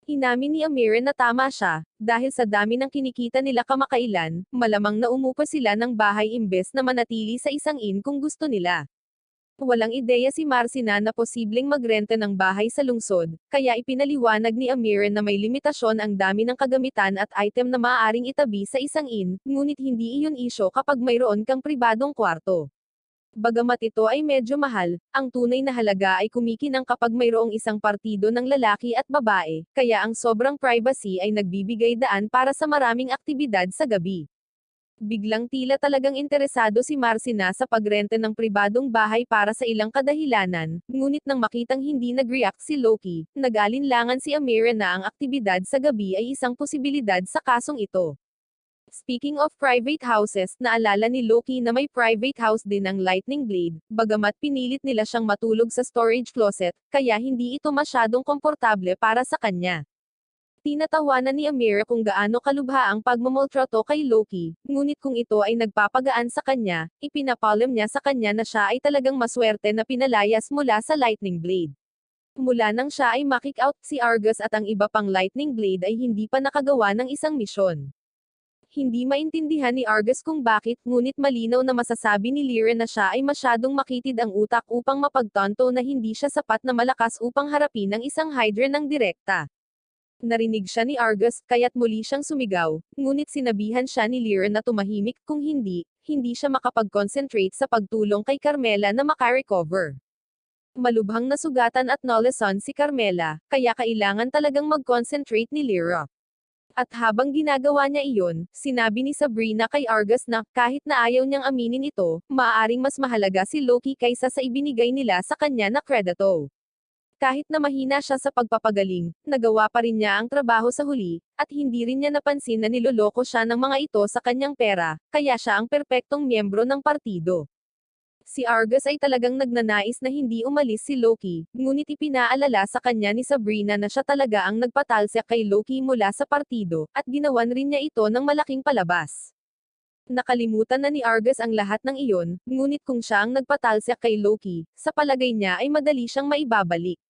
Inamin ni Amira na tama siya, dahil sa dami ng kinikita nila kamakailan, malamang na umupa sila ng bahay imbes na manatili sa isang inn kung gusto nila. Walang ideya si Marcina na posibleng magrenta ng bahay sa lungsod, kaya ipinaliwanag ni Amira na may limitasyon ang dami ng kagamitan at item na maaaring itabi sa isang inn, ngunit hindi iyon isyo kapag mayroon kang pribadong kwarto. Bagamat ito ay medyo mahal, ang tunay na halaga ay kumikinang kapag mayroong isang partido ng lalaki at babae, kaya ang sobrang privacy ay nagbibigay daan para sa maraming aktibidad sa gabi. Biglang tila talagang interesado si Marcina sa pagrenta ng pribadong bahay para sa ilang kadahilanan, ngunit nang makitang hindi nag-react si Loki, nag-alinlangan si Amira na ang aktibidad sa gabi ay isang posibilidad sa kasong ito. Speaking of private houses, naalala ni Loki na may private house din ang Lightning Blade, bagamat pinilit nila siyang matulog sa storage closet, kaya hindi ito masyadong komportable para sa kanya. Tinatawanan ni Amira kung gaano kalubha ang pagmamoltrato kay Loki, ngunit kung ito ay nagpapagaan sa kanya, ipinapalam niya sa kanya na siya ay talagang maswerte na pinalayas mula sa Lightning Blade. Mula nang siya ay makick out, si Argus at ang iba pang Lightning Blade ay hindi pa nakagawa ng isang misyon. Hindi maintindihan ni Argus kung bakit, ngunit malinaw na masasabi ni Lyra na siya ay masyadong makitid ang utak upang mapagtanto na hindi siya sapat na malakas upang harapin ang isang Hydra ng direkta. Narinig siya ni Argus, kaya't muli siyang sumigaw, ngunit sinabihan siya ni Lyra na tumahimik, kung hindi, hindi siya makapag-concentrate sa pagtulong kay Carmela na makarecover. Malubhang nasugatan at naleson si Carmela, kaya kailangan talagang mag-concentrate ni Lyra. At habang ginagawa niya iyon, sinabi ni Sabrina kay Argus na, kahit na ayaw niyang aminin ito, maaaring mas mahalaga si Loki kaysa sa ibinigay nila sa kanya na kredito. Kahit na mahina siya sa pagpapagaling, nagawa pa rin niya ang trabaho sa huli, at hindi rin niya napansin na niloloko siya ng mga ito sa kanyang pera, kaya siya ang perpektong miyembro ng partido. Si Argus ay talagang nagnanais na hindi umalis si Loki, ngunit ipinaalala sa kanya ni Sabrina na siya talaga ang nagpatalsya kay Loki mula sa partido, at ginawan rin niya ito ng malaking palabas. Nakalimutan na ni Argus ang lahat ng iyon, ngunit kung siya ang nagpatalsya kay Loki, sa palagay niya ay madali siyang maibabalik.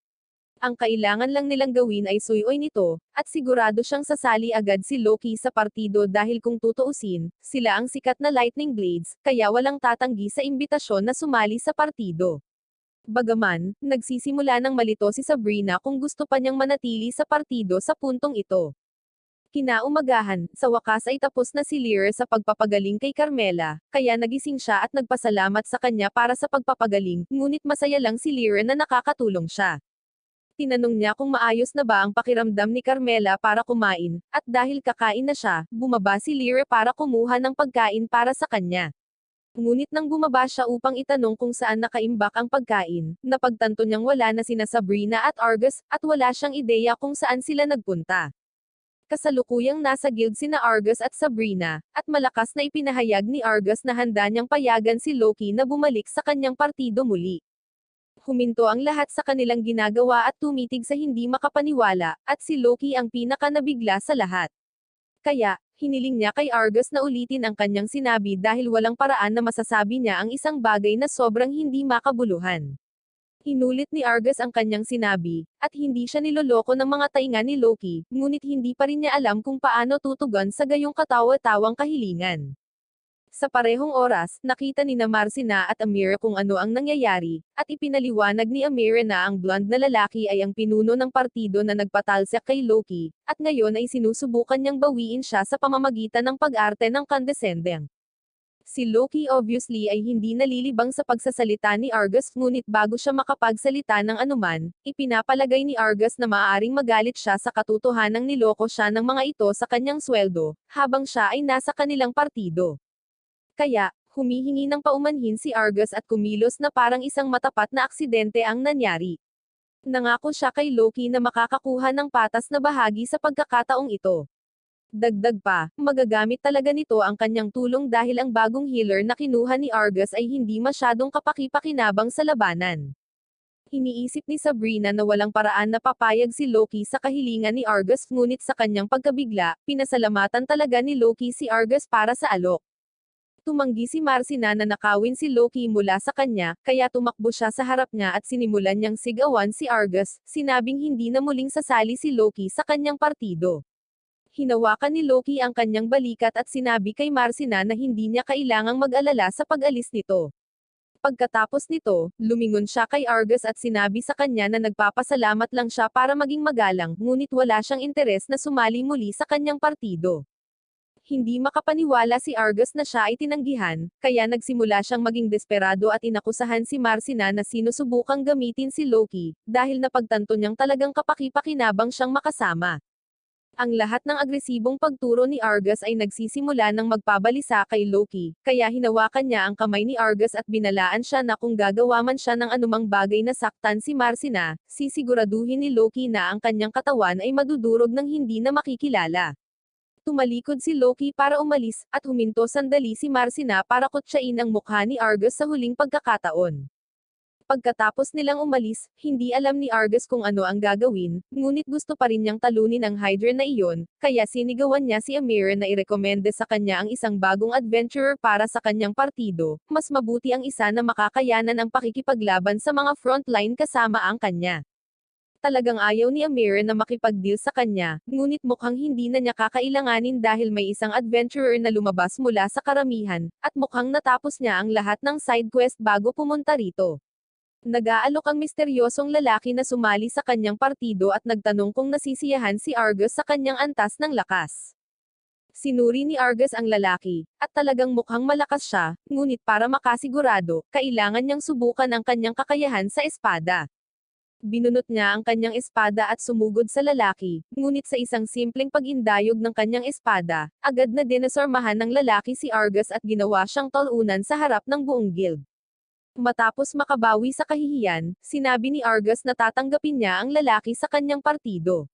Ang kailangan lang nilang gawin ay suyuin ito, at sigurado siyang sasali agad si Loki sa partido dahil kung tutuusin, sila ang sikat na Lightning Blades, kaya walang tatanggi sa imbitasyon na sumali sa partido. Bagaman, nagsisimula ng malito si Sabrina kung gusto pa niyang manatili sa partido sa puntong ito. Kinaumagahan, sa wakas ay tapos na si Lyra sa pagpapagaling kay Carmela, kaya nagising siya at nagpasalamat sa kanya para sa pagpapagaling, ngunit masaya lang si Lyra na nakakatulong siya. Tinanong niya kung maayos na ba ang pakiramdam ni Carmela para kumain, at dahil kakain na siya, bumaba si Lyra para kumuha ng pagkain para sa kanya. Ngunit nang bumaba siya upang itanong kung saan nakaimbak ang pagkain, napagtanto niyang wala na sina Sabrina at Argus, at wala siyang ideya kung saan sila nagpunta. Kasalukuyang nasa guild sina Argus at Sabrina, at malakas na ipinahayag ni Argus na handa niyang payagan si Loki na bumalik sa kanyang partido muli. Huminto ang lahat sa kanilang ginagawa at tumitig sa hindi makapaniwala, at si Loki ang pinaka-nabigla sa lahat. Kaya, hiniling niya kay Argus na ulitin ang kanyang sinabi dahil walang paraan na masasabi niya ang isang bagay na sobrang hindi makabuluhan. Inulit ni Argus ang kanyang sinabi, at hindi siya niloloko ng mga tainga ni Loki, ngunit hindi pa rin niya alam kung paano tutugon sa gayong katawa-tawang kahilingan. Sa parehong oras, nakita ni Marcina at Amira kung ano ang nangyayari, at ipinaliwanag ni Amira na ang blonde na lalaki ay ang pinuno ng partido na nagpatalsya kay Loki, at ngayon ay sinusubukan niyang bawiin siya sa pamamagitan ng pag-arte ng kandesendeng. Si Loki obviously ay hindi nalilibang sa pagsasalita ni Argus ngunit bago siya makapagsalita ng anuman, ipinapalagay ni Argus na maaaring magalit siya sa katotohanang niloko siya ng mga ito sa kanyang sweldo, habang siya ay nasa kanilang partido. Kaya, humihingi ng paumanhin si Argus at kumilos na parang isang matapat na aksidente ang nangyari. Nangako siya kay Loki na makakakuha ng patas na bahagi sa pagkakataong ito. Dagdag pa, magagamit talaga nito ang kanyang tulong dahil ang bagong healer na kinuha ni Argus ay hindi masyadong kapaki-pakinabang sa labanan. Iniisip ni Sabrina na walang paraan na papayag si Loki sa kahilingan ni Argus ngunit sa kanyang pagkabigla, pinasalamatan talaga ni Loki si Argus para sa alok. Tumanggi si Marcina na nakawin si Loki mula sa kanya, kaya tumakbo siya sa harap niya at sinimulan niyang sigawan si Argus, sinabing hindi na muling sasali si Loki sa kanyang partido. Hinawakan ni Loki ang kanyang balikat at sinabi kay Marcina na hindi niya kailangang mag-alala sa pag-alis nito. Pagkatapos nito, lumingon siya kay Argus at sinabi sa kanya na nagpapasalamat lang siya para maging magalang, ngunit wala siyang interes na sumali muli sa kanyang partido. Hindi makapaniwala si Argus na siya ay tinanggihan, kaya nagsimula siyang maging desperado at inakusahan si Marcina na sinusubukang gamitin si Loki, dahil napagtanto niyang talagang kapaki-pakinabang siyang makasama. Ang lahat ng agresibong pagturo ni Argus ay nagsisimula ng magpabalisa kay Loki, kaya hinawakan niya ang kamay ni Argus at binalaan siya na kung gagawa man siya ng anumang bagay na saktan si Marcina, sisiguraduhin ni Loki na ang kanyang katawan ay madudurog ng hindi na makikilala. Tumalikod si Loki para umalis, at huminto sandali si Marcina para kutsain ang mukha ni Argus sa huling pagkakataon. Pagkatapos nilang umalis, hindi alam ni Argus kung ano ang gagawin, ngunit gusto pa rin niyang talunin ang Hydra na iyon, kaya sinigawan niya si Amira na irekomende sa kanya ang isang bagong adventurer para sa kanyang partido, mas mabuti ang isa na makakayanan ang pakikipaglaban sa mga frontline kasama ang kanya. Talagang ayaw ni Amira na makipag-deal sa kanya, ngunit mukhang hindi na niya kakailanganin dahil may isang adventurer na lumabas mula sa karamihan, at mukhang natapos niya ang lahat ng side quest bago pumunta rito. Nag-aalok ang misteryosong lalaki na sumali sa kanyang partido at nagtanong kung nasisiyahan si Argus sa kanyang antas ng lakas. Sinuri ni Argus ang lalaki, at talagang mukhang malakas siya, ngunit para makasigurado, kailangan niyang subukan ang kanyang kakayahan sa espada. Binunot niya ang kanyang espada at sumugod sa lalaki, ngunit sa isang simpleng pag-indayog ng kanyang espada, agad na dinasormahan ng lalaki si Argus at ginawa siyang talunan sa harap ng buong guild. Matapos makabawi sa kahihiyan, sinabi ni Argus na tatanggapin niya ang lalaki sa kanyang partido.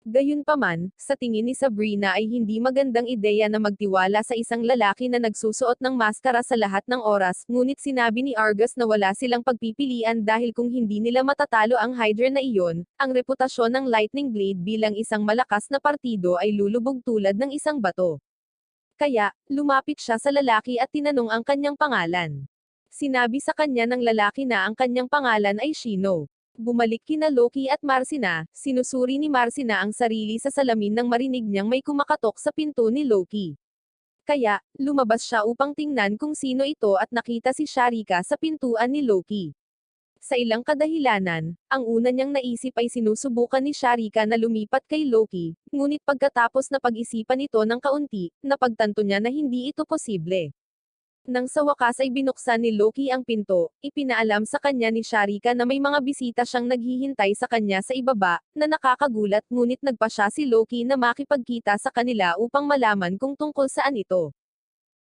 Gayunpaman, sa tingin ni Sabrina ay hindi magandang ideya na magtiwala sa isang lalaki na nagsusuot ng maskara sa lahat ng oras, ngunit sinabi ni Argus na wala silang pagpipilian dahil kung hindi nila matatalo ang Hydra na iyon, ang reputasyon ng Lightning Blade bilang isang malakas na partido ay lulubog tulad ng isang bato. Kaya, lumapit siya sa lalaki at tinanong ang kanyang pangalan. Sinabi sa kanya ng lalaki na ang kanyang pangalan ay Shino. Bumalik kina Loki at Marcina, sinusuri ni Marcina ang sarili sa salamin nang marinig niyang may kumakatok sa pinto ni Loki. Kaya, lumabas siya upang tingnan kung sino ito at nakita si Sharika sa pintuan ni Loki. Sa ilang kadahilanan, ang una niyang naisip ay sinusubukan ni Sharika na lumipat kay Loki, ngunit pagkatapos na pag-isipan ito ng kaunti, napagtanto niya na hindi ito posible. Nang sa wakas ay binuksan ni Loki ang pinto, ipinaalam sa kanya ni Sharika na may mga bisita siyang naghihintay sa kanya sa ibaba, na nakakagulat ngunit nagpa siya si Loki na makipagkita sa kanila upang malaman kung tungkol saan ito.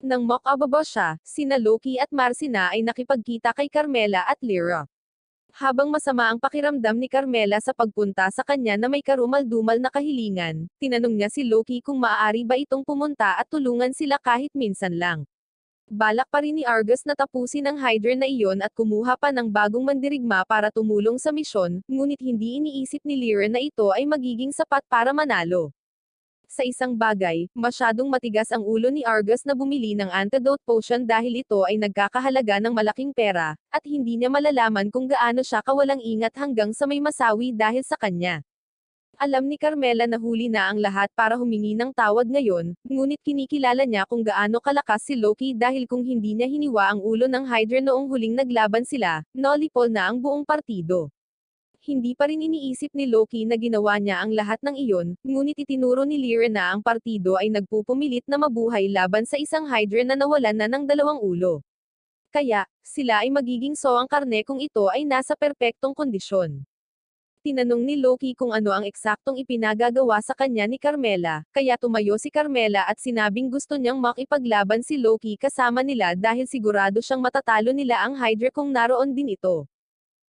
Nang makababa siya, sina Loki at Marcina ay nakipagkita kay Carmela at Lyra. Habang masama ang pakiramdam ni Carmela sa pagpunta sa kanya na may karumal-dumal na kahilingan, tinanong niya si Loki kung maaari ba itong pumunta at tulungan sila kahit minsan lang. Balak pa rin ni Argus na tapusin ang Hydra na iyon at kumuha pa ng bagong mandirigma para tumulong sa misyon, ngunit hindi iniisip ni Lyra na ito ay magiging sapat para manalo. Sa isang bagay, masyadong matigas ang ulo ni Argus na bumili ng antidote potion dahil ito ay nagkakahalaga ng malaking pera, at hindi niya malalaman kung gaano siya kawalang ingat hanggang sa may masawi dahil sa kanya. Alam ni Carmela na huli na ang lahat para humingi ng tawad ngayon, ngunit kinikilala niya kung gaano kalakas si Loki dahil kung hindi niya hiniwa ang ulo ng Hydra noong huling naglaban sila, nolipol na ang buong partido. Hindi pa rin iniisip ni Loki na ginawa niya ang lahat ng iyon, ngunit itinuro ni Lyra na ang partido ay nagpupumilit na mabuhay laban sa isang Hydra na nawalan na ng dalawang ulo. Kaya, sila ay magiging soang karne kung ito ay nasa perpektong kondisyon. Tinanong ni Loki kung ano ang eksaktong ipinagagawa sa kanya ni Carmela, kaya tumayo si Carmela at sinabing gusto niyang makipaglaban si Loki kasama nila dahil sigurado siyang matatalo nila ang Hydra kung naroon din ito.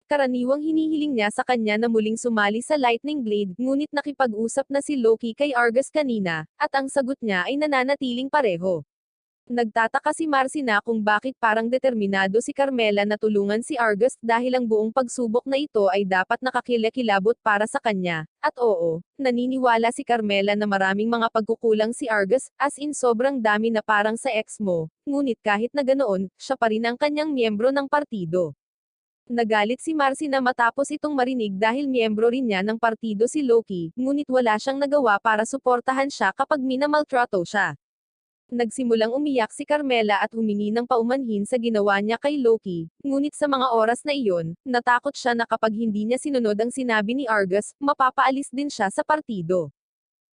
Karaniwang hinihiling niya sa kanya na muling sumali sa Lightning Blade, ngunit nakipag-usap na si Loki kay Argus kanina, at ang sagot niya ay nananatiling pareho. Nagtataka si Marcina kung bakit parang determinado si Carmela na tulungan si Argus dahil ang buong pagsubok na ito ay dapat nakakilakilabot para sa kanya, at oo, naniniwala si Carmela na maraming mga pagkukulang si Argus, as in sobrang dami na parang sa ex mo, ngunit kahit na ganoon, siya pa rin ang kanyang miyembro ng partido. Nagalit si Marcina matapos itong marinig dahil miyembro rin niya ng partido si Loki, ngunit wala siyang nagawa para suportahan siya kapag minamaltrato siya. Nagsimulang umiyak si Carmela at humingi ng paumanhin sa ginawa niya kay Loki, ngunit sa mga oras na iyon, natakot siya na kapag hindi niya sinunod ang sinabi ni Argus, mapapaalis din siya sa partido.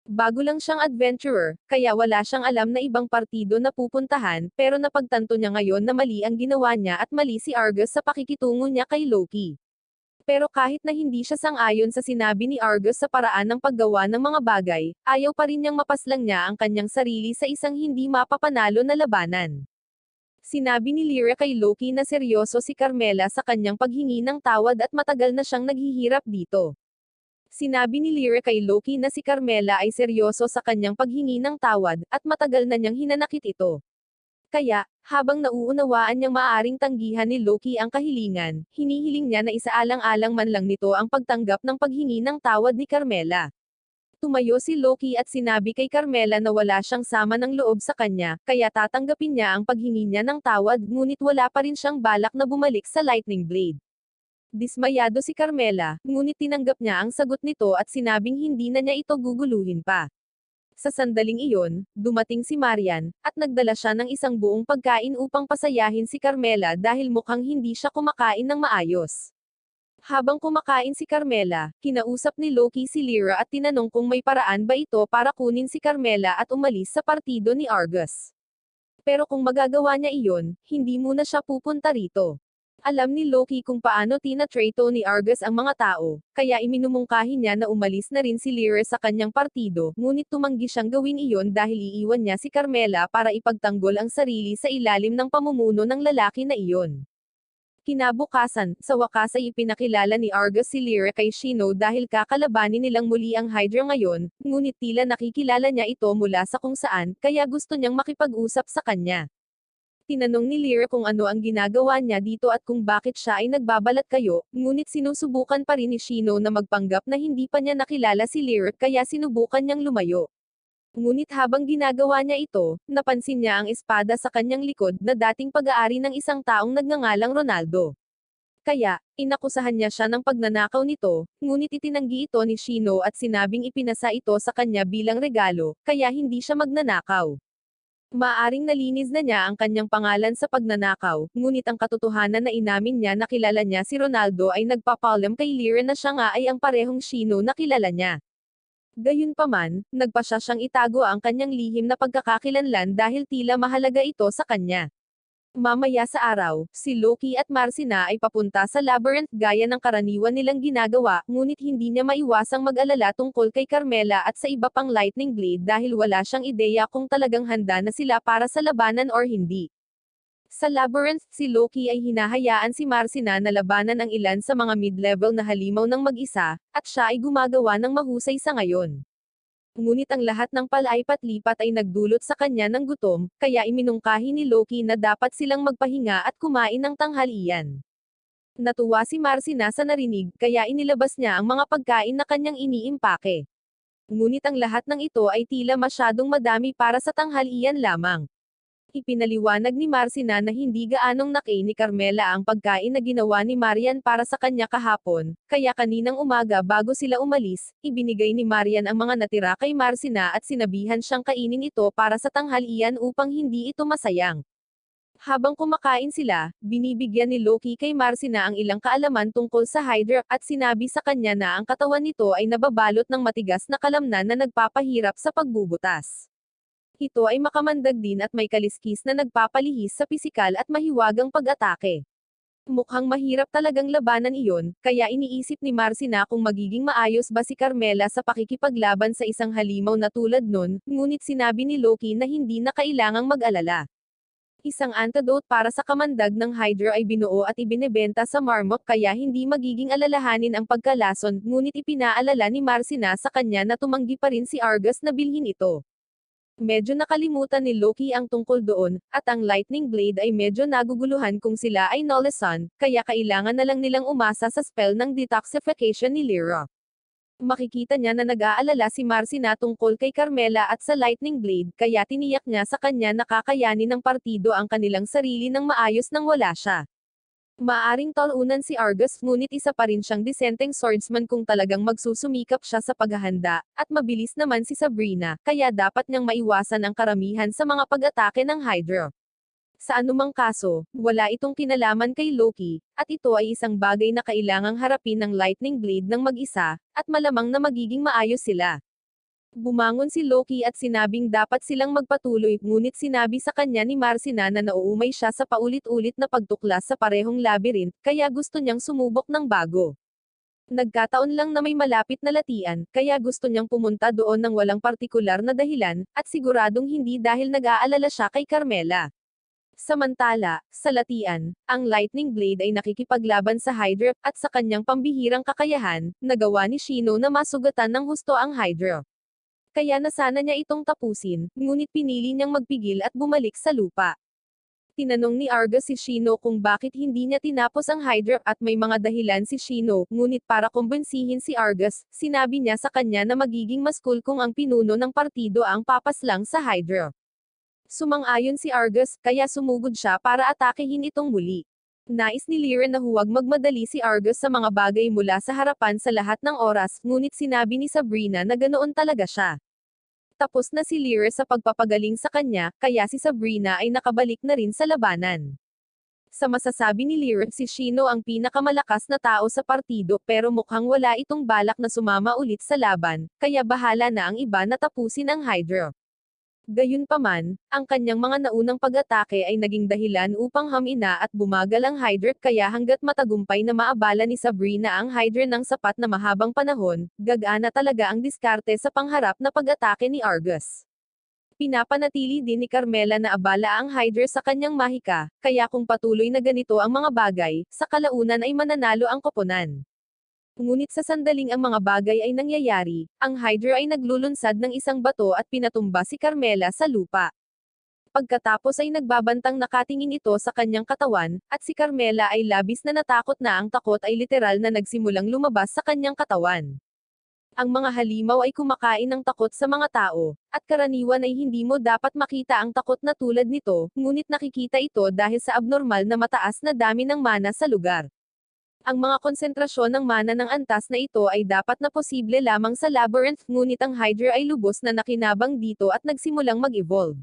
Bago lang siyang adventurer, kaya wala siyang alam na ibang partido na pupuntahan, pero napagtanto niya ngayon na mali ang ginawa niya at mali si Argus sa pakikitungo niya kay Loki. Pero kahit na hindi siya sang-ayon sa sinabi ni Argus sa paraan ng paggawa ng mga bagay, ayaw pa rin niyang mapaslang niya ang kanyang sarili sa isang hindi mapapanalo na labanan. Sinabi ni Lyra kay Loki na seryoso si Carmela sa kanyang paghingi ng tawad at matagal na siyang naghihirap dito. Sinabi ni Lyra kay Loki na si Carmela ay seryoso sa kanyang paghingi ng tawad, at matagal na niyang hinanakit ito. Kaya, habang nauunawaan niyang maaring tanggihan ni Loki ang kahilingan, hinihiling niya na isaalang-alang man lang nito ang pagtanggap ng paghingi ng tawad ni Carmela. Tumayo si Loki at sinabi kay Carmela na wala siyang sama ng loob sa kanya, kaya tatanggapin niya ang paghingi niya ng tawad ngunit wala pa rin siyang balak na bumalik sa Lightning Blade. Dismayado si Carmela, ngunit tinanggap niya ang sagot nito at sinabing hindi na niya ito guguluhin pa. Sa sandaling iyon, dumating si Marian, at nagdala siya ng isang buong pagkain upang pasayahin si Carmela dahil mukhang hindi siya kumakain ng maayos. Habang kumakain si Carmela, kinausap ni Loki si Lyra at tinanong kung may paraan ba ito para kunin si Carmela at umalis sa partido ni Argus. Pero kung magagawa niya iyon, hindi muna siya pupunta rito. Alam ni Loki kung paano tinatrato ni Argus ang mga tao, kaya iminumungkahi niya na umalis na rin si Lyra sa kanyang partido, ngunit tumanggi siyang gawin iyon dahil iiwan niya si Carmela para ipagtanggol ang sarili sa ilalim ng pamumuno ng lalaki na iyon. Kinabukasan, sa wakas ay ipinakilala ni Argus si Lyra kay Shino dahil kakalabanin nilang muli ang Hydra ngayon, ngunit tila nakikilala niya ito mula sa kung saan, kaya gusto niyang makipag-usap sa kanya. Tinanong ni Lyra kung ano ang ginagawa niya dito at kung bakit siya ay nagbabalat kayo, ngunit sinusubukan pa rin ni Shino na magpanggap na hindi pa niya nakilala si Lyra kaya sinubukan niyang lumayo. Ngunit habang ginagawa niya ito, napansin niya ang espada sa kanyang likod na dating pag-aari ng isang taong nagngangalang Ronaldo. Kaya, inakusahan niya siya ng pagnanakaw nito, ngunit itinanggi ito ni Shino at sinabing ipinasa ito sa kanya bilang regalo, kaya hindi siya magnanakaw. Maaring nalinis na niya ang kanyang pangalan sa pagnanakaw, ngunit ang katotohanan na inamin niya na kilala niya si Ronaldo ay nagpapalam kay Lyra na siya nga ay ang parehong Shino na kilala niya. Gayunpaman, nagpa siya siyang itago ang kanyang lihim na pagkakakilanlan dahil tila mahalaga ito sa kanya. Mamaya sa araw, si Loki at Marcina ay papunta sa labyrinth gaya ng karaniwan nilang ginagawa, ngunit hindi niya maiwasang mag-alala tungkol kay Carmela at sa iba pang Lightning Blade dahil wala siyang ideya kung talagang handa na sila para sa labanan or hindi. Sa labyrinth, si Loki ay hinahayaan si Marcina na labanan ang ilan sa mga mid-level na halimaw ng mag-isa, at siya ay gumagawa ng mahusay sa ngayon. Ngunit ang lahat ng palaipat-lipat ay nagdulot sa kanya ng gutom, kaya iminungkahi ni Loki na dapat silang magpahinga at kumain ng tanghalian. Natuwa si Marcina sa narinig, kaya inilabas niya ang mga pagkain na kanyang iniimpake. Ngunit ang lahat ng ito ay tila masyadong madami para sa tanghalian lamang. Ipinaliwanag ni Marcina na hindi gaanong nakay ni Carmela ang pagkain na ginawa ni Marian para sa kanya kahapon, kaya kaninang umaga bago sila umalis, ibinigay ni Marian ang mga natira kay Marcina at sinabihan siyang kainin ito para sa tanghalian upang hindi ito masayang. Habang kumakain sila, binibigyan ni Loki kay Marcina ang ilang kaalaman tungkol sa Hydra at sinabi sa kanya na ang katawan nito ay nababalot ng matigas na kalamnan na nagpapahirap sa pagbubutas. Ito ay makamandag din at may kaliskis na nagpapalihis sa pisikal at mahiwagang pag-atake. Mukhang mahirap talagang labanan iyon, kaya iniisip ni Marcina kung magiging maayos ba si Carmela sa pakikipaglaban sa isang halimaw na tulad nun, ngunit sinabi ni Loki na hindi na kailangang mag-alala. Isang antidote para sa kamandag ng Hydra ay binuo at ibinebenta sa Marmok kaya hindi magiging alalahanin ang pagkalason, ngunit ipinaalala ni Marcina sa kanya na tumanggi pa rin si Argus na bilhin ito. Medyo nakalimutan ni Loki ang tungkol doon, at ang Lightning Blade ay medyo naguguluhan kung sila ay Nolasan, kaya kailangan na lang nilang umasa sa spell ng detoxification ni Lyra. Makikita niya na nag-aalala si Marcina tungkol kay Carmela at sa Lightning Blade, kaya tiniyak niya sa kanya na kakayanin ng partido ang kanilang sarili ng maayos nang wala siya. Maaring talunan si Argus ngunit isa pa rin siyang disenteng swordsman kung talagang magsusumikap siya sa paghahanda, at mabilis naman si Sabrina, kaya dapat niyang maiwasan ang karamihan sa mga pag-atake ng Hydra. Sa anumang kaso, wala itong kinalaman kay Loki, at ito ay isang bagay na kailangang harapin ng Lightning Blade ng mag-isa, at malamang na magiging maayos sila. Bumangon si Loki at sinabing dapat silang magpatuloy, ngunit sinabi sa kanya ni Marcina na nauumay siya sa paulit-ulit na pagtuklas sa parehong labyrinth, kaya gusto niyang sumubok ng bago. Nagkataon lang na may malapit na latian, kaya gusto niyang pumunta doon ng walang partikular na dahilan, at siguradong hindi dahil nag-aalala siya kay Carmela. Samantala, sa latian, ang Lightning Blade ay nakikipaglaban sa Hydra, at sa kanyang pambihirang kakayahan, nagawa ni Shino na masugatan ng husto ang Hydra. Kaya nasana niya itong tapusin, ngunit pinili niyang magpigil at bumalik sa lupa. Tinanong ni Argus si Shino kung bakit hindi niya tinapos ang Hydra at may mga dahilan si Shino, ngunit para kumbensihin si Argus, sinabi niya sa kanya na magiging mas cool kung ang pinuno ng partido ang papaslang sa Hydra. Sumang-ayon si Argus, kaya sumugod siya para atakehin itong muli. Nais ni Lyra na huwag magmadali si Argus sa mga bagay mula sa harapan sa lahat ng oras, ngunit sinabi ni Sabrina na ganoon talaga siya. Tapos na si Lyra sa pagpapagaling sa kanya, kaya si Sabrina ay nakabalik na rin sa labanan. Sa masasabi ni Lyra, si Shino ang pinakamalakas na tao sa partido pero mukhang wala itong balak na sumama ulit sa laban, kaya bahala na ang iba na tapusin ang Hydra. Gayunpaman, ang kanyang mga naunang pag-atake ay naging dahilan upang hamina at bumagal ang Hydra kaya hanggat matagumpay na maabala ni Sabrina ang Hydra ng sapat na mahabang panahon, gagana talaga ang diskarte sa pangharap na pag-atake ni Argus. Pinapanatili din ni Carmela na abala ang Hydra sa kanyang mahika, kaya kung patuloy na ganito ang mga bagay, sa kalaunan ay mananalo ang koponan. Ngunit sa sandaling ang mga bagay ay nangyayari, ang Hydra ay naglulunsad ng isang bato at pinatumba si Carmela sa lupa. Pagkatapos ay nagbabantang nakatingin ito sa kanyang katawan, at si Carmela ay labis na natakot na ang takot ay literal na nagsimulang lumabas sa kanyang katawan. Ang mga halimaw ay kumakain ng takot sa mga tao, at karaniwan ay hindi mo dapat makita ang takot na tulad nito, ngunit nakikita ito dahil sa abnormal na mataas na dami ng mana sa lugar. Ang mga konsentrasyon ng mana ng antas na ito ay dapat na posible lamang sa labyrinth, ngunit ang Hydra ay lubos na nakinabang dito at nagsimulang mag-evolve.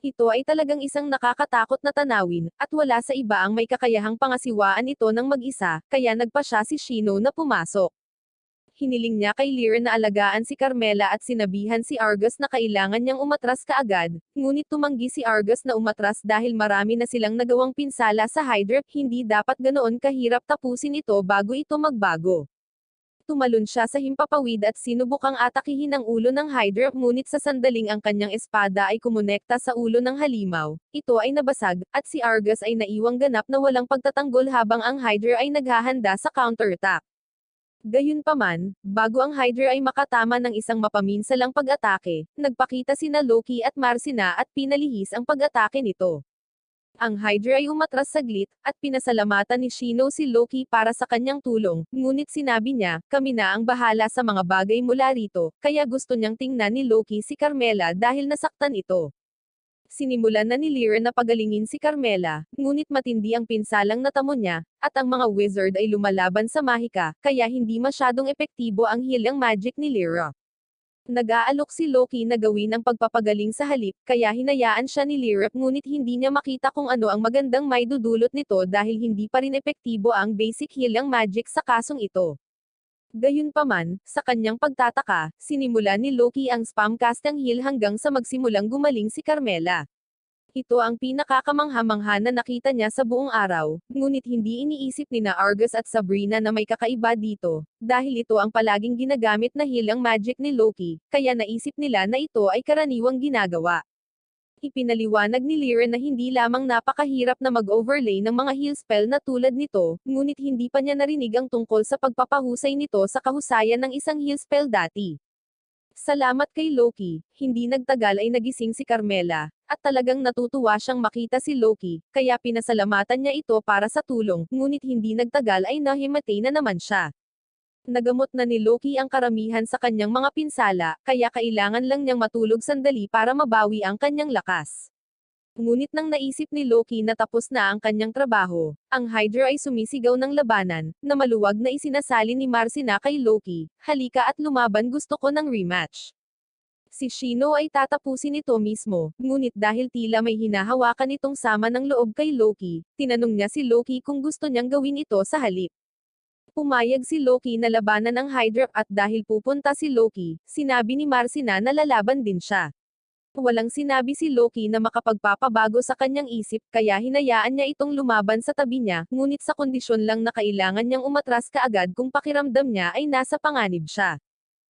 Ito ay talagang isang nakakatakot na tanawin, at wala sa iba ang may kakayahang pangasiwaan ito ng mag-isa, kaya nagpa siya si Shino na pumasok. Hiniling niya kay Lyra na alagaan si Carmela at sinabihan si Argus na kailangan niyang umatras kaagad, ngunit tumanggi si Argus na umatras dahil marami na silang nagawang pinsala sa Hydra, hindi dapat ganoon kahirap tapusin ito bago ito magbago. Tumalon siya sa himpapawid at sinubukang atakihin ang ulo ng Hydra, ngunit sa sandaling ang kanyang espada ay kumonekta sa ulo ng halimaw, ito ay nabasag, at si Argus ay naiwang ganap na walang pagtatanggol habang ang Hydra ay naghahanda sa counterattack. Gayunpaman, bago ang Hydra ay makatama ng isang mapaminsalang pag-atake, nagpakita sina Loki at Marcina at pinalihis ang pag-atake nito. Ang Hydra ay umatras saglit, at pinasalamatan ni Shino si Loki para sa kanyang tulong, ngunit sinabi niya, kami na ang bahala sa mga bagay mula rito, kaya gusto niyang tingnan ni Loki si Carmela dahil nasaktan ito. Sinimulan na ni Lyra na pagalingin si Carmela, ngunit matindi ang pinsalang natamo niya, at ang mga wizard ay lumalaban sa mahika, kaya hindi masyadong epektibo ang healing magic ni Lyra. Nag-aalok si Loki na gawin ang pagpapagaling sa halip, kaya hinayaan siya ni Lyra, ngunit hindi niya makita kung ano ang magandang maidudulot nito dahil hindi pa rin epektibo ang basic healing magic sa kasong ito. Gayunpaman, sa kanyang pagtataka, sinimula ni Loki ang spam castang heal hanggang sa magsimulang gumaling si Carmela. Ito ang pinakakamangha-mangha na nakita niya sa buong araw, ngunit hindi iniisip ni na Argus at Sabrina na may kakaiba dito, dahil ito ang palaging ginagamit na healing magic ni Loki, kaya naisip nila na ito ay karaniwang ginagawa. Ipinaliwanag ni Lyra na hindi lamang napakahirap na mag-overlay ng mga heal spell na tulad nito, ngunit hindi pa niya narinig ang tungkol sa pagpapahusay nito sa kahusayan ng isang heal spell dati. Salamat kay Loki, hindi nagtagal ay nagising si Carmela, at talagang natutuwa siyang makita si Loki, kaya pinasalamatan niya ito para sa tulong, ngunit hindi nagtagal ay nahimatay na naman siya. Nagamot na ni Loki ang karamihan sa kanyang mga pinsala, kaya kailangan lang niyang matulog sandali para mabawi ang kanyang lakas. Ngunit nang naisip ni Loki na tapos na ang kanyang trabaho, ang Hydra ay sumisigaw ng labanan, na maluwag na isinasali ni Marcina kay Loki, halika at lumaban, gusto ko ng rematch. Si Shino ay tatapusin ito mismo, ngunit dahil tila may hinahawakan itong sama ng loob kay Loki, tinanong niya si Loki kung gusto niyang gawin ito sa halip. Pumayag si Loki na labanan ang Hydra, at dahil pupunta si Loki, sinabi ni Marcina na lalaban din siya. Walang sinabi si Loki na makapagpapabago sa kanyang isip, kaya hinayaan niya itong lumaban sa tabi niya, ngunit sa kondisyon lang na kailangan niyang umatras kaagad kung pakiramdam niya ay nasa panganib siya.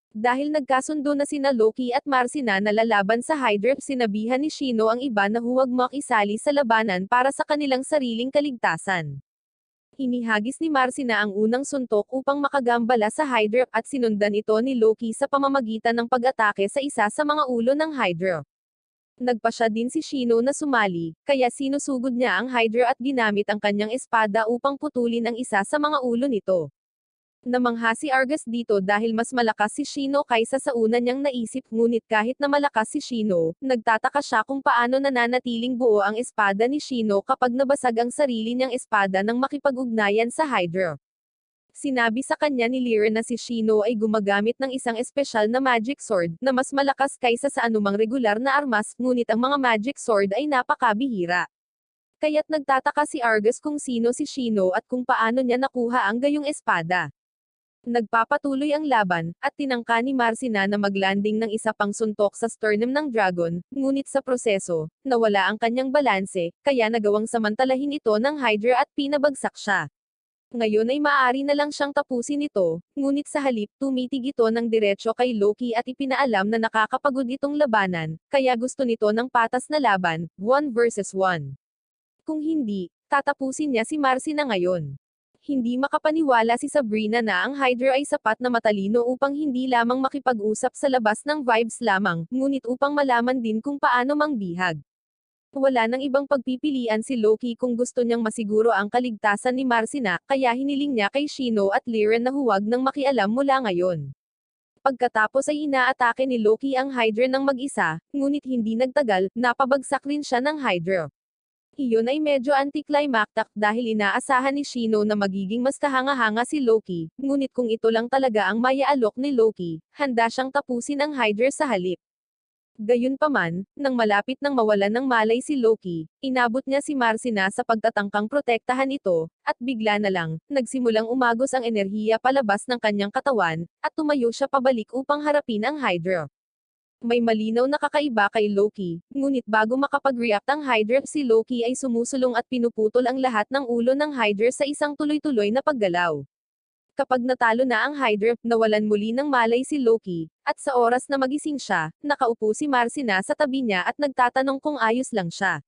Dahil nagkasundo na sina Loki at Marcina na lalaban sa Hydra, sinabihan ni Shino ang iba na huwag makisali sa labanan para sa kanilang sariling kaligtasan. Inihagis ni Marcina ang unang suntok upang makagambala sa Hydra, at sinundan ito ni Loki sa pamamagitan ng pag-atake sa isa sa mga ulo ng Hydra. Nagpasya din si Shino na sumali, kaya sinusugod niya ang Hydra at ginamit ang kanyang espada upang putulin ang isa sa mga ulo nito. Namangha si Argus dito dahil mas malakas si Shino kaysa sa una niyang naisip, ngunit kahit na malakas si Shino, nagtataka siya kung paano nananatiling buo ang espada ni Shino kapag nabasag ang sarili niyang espada nang makipag-ugnayan sa Hydra. Sinabi sa kanya ni Lyra na si Shino ay gumagamit ng isang espesyal na magic sword, na mas malakas kaysa sa anumang regular na armas, ngunit ang mga magic sword ay napakabihira. Kaya't nagtataka si Argus kung sino si Shino at kung paano niya nakuha ang gayong espada. Nagpapatuloy ang laban, at tinangka ni Marcina na maglanding ng isa pang suntok sa sternum ng dragon, ngunit sa proseso, nawala ang kanyang balanse, kaya nagawang samantalahin ito ng Hydra at pinabagsak siya. Ngayon ay maaari na lang siyang tapusin ito, ngunit sa halip tumitig ito ng diretso kay Loki at ipinaalam na nakakapagod itong labanan, kaya gusto nito ng patas na laban, 1 versus 1. Kung hindi, tatapusin niya si Marcy na ngayon. Hindi makapaniwala si Sabrina na ang Hydra ay sapat na matalino upang hindi lamang makipag-usap sa labas ng vibes lamang, ngunit upang malaman din kung paano mangbihag. Wala nang ibang pagpipilian si Loki kung gusto niyang masiguro ang kaligtasan ni Marcina, kaya hiniling niya kay Shino at Liren na huwag nang makialam mula ngayon. Pagkatapos ay inaatake ni Loki ang Hydra ng mag-isa, ngunit hindi nagtagal, napabagsak rin siya ng Hydra. Iyon ay medyo anticlimactic dahil inaasahan ni Shino na magiging mas kahanga-hanga si Loki, ngunit kung ito lang talaga ang maiaalok ni Loki, handa siyang tapusin ang Hydra sa halip. Gayunpaman, nang malapit nang mawalan ng malay si Loki, inabot niya si Marcina sa pagtatangkang protektahan ito, at bigla na lang, nagsimulang umagos ang enerhiya palabas ng kanyang katawan, at tumayo siya pabalik upang harapin ang Hydra. May malinaw na kakaiba kay Loki, ngunit bago makapag-react ang Hydra, si Loki ay sumusulong at pinuputol ang lahat ng ulo ng Hydra sa isang tuloy-tuloy na paggalaw. Kapag natalo na ang Hydra, nawalan muli ng malay si Loki, at sa oras na magising siya, nakaupo si Marcina sa tabi niya at nagtatanong kung ayos lang siya.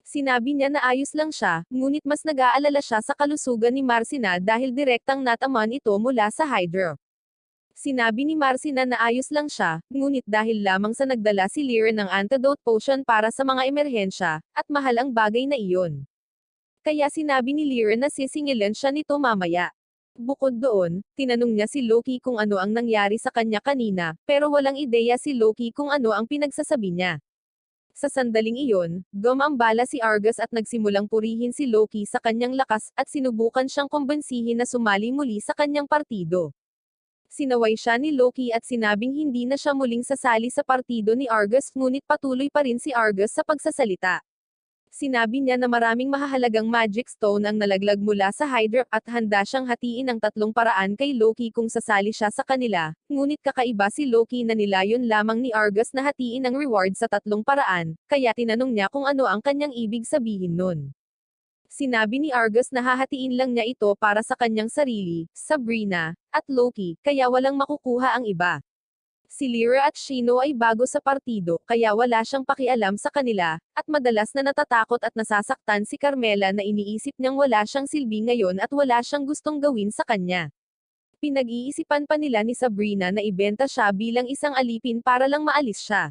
Sinabi niya na ayos lang siya, ngunit mas nag-aalala siya sa kalusugan ni Marcina dahil direktang natamaan ito mula sa Hydra. Sinabi ni Marcina na ayos lang siya, ngunit dahil lamang sa nagdala si Liren ng antidote potion para sa mga emerhensya, at mahal ang bagay na iyon. Kaya sinabi ni Liren na sisingilan siya nito mamaya. Bukod doon, tinanong niya si Loki kung ano ang nangyari sa kanya kanina, pero walang ideya si Loki kung ano ang pinagsasabi niya. Sa sandaling iyon, gumambala si Argus at nagsimulang purihin si Loki sa kanyang lakas, at sinubukan siyang kumbensihin na sumali muli sa kanyang partido. Sinaway siya ni Loki at sinabing hindi na siya muling sasali sa partido ni Argus, ngunit patuloy pa rin si Argus sa pagsasalita. Sinabi niya na maraming mahahalagang magic stone ang nalaglag mula sa Hydra, at handa siyang hatiin ang 3 paraan kay Loki kung sasali siya sa kanila, ngunit kakaiba si Loki na nilayon lamang ni Argus na hatiin ang reward sa 3 paraan, kaya tinanong niya kung ano ang kanyang ibig sabihin nun. Sinabi ni Argus na hahatiin lang niya ito para sa kanyang sarili, Sabrina, at Loki, kaya walang makukuha ang iba. Si Lyra at Shino ay bago sa partido, kaya wala siyang pakialam sa kanila, at madalas na natatakot at nasasaktan si Carmela na iniisip niyang wala siyang silbi ngayon at wala siyang gustong gawin sa kanya. Pinag-iisipan pa nila ni Sabrina na ibenta siya bilang isang alipin para lang maalis siya.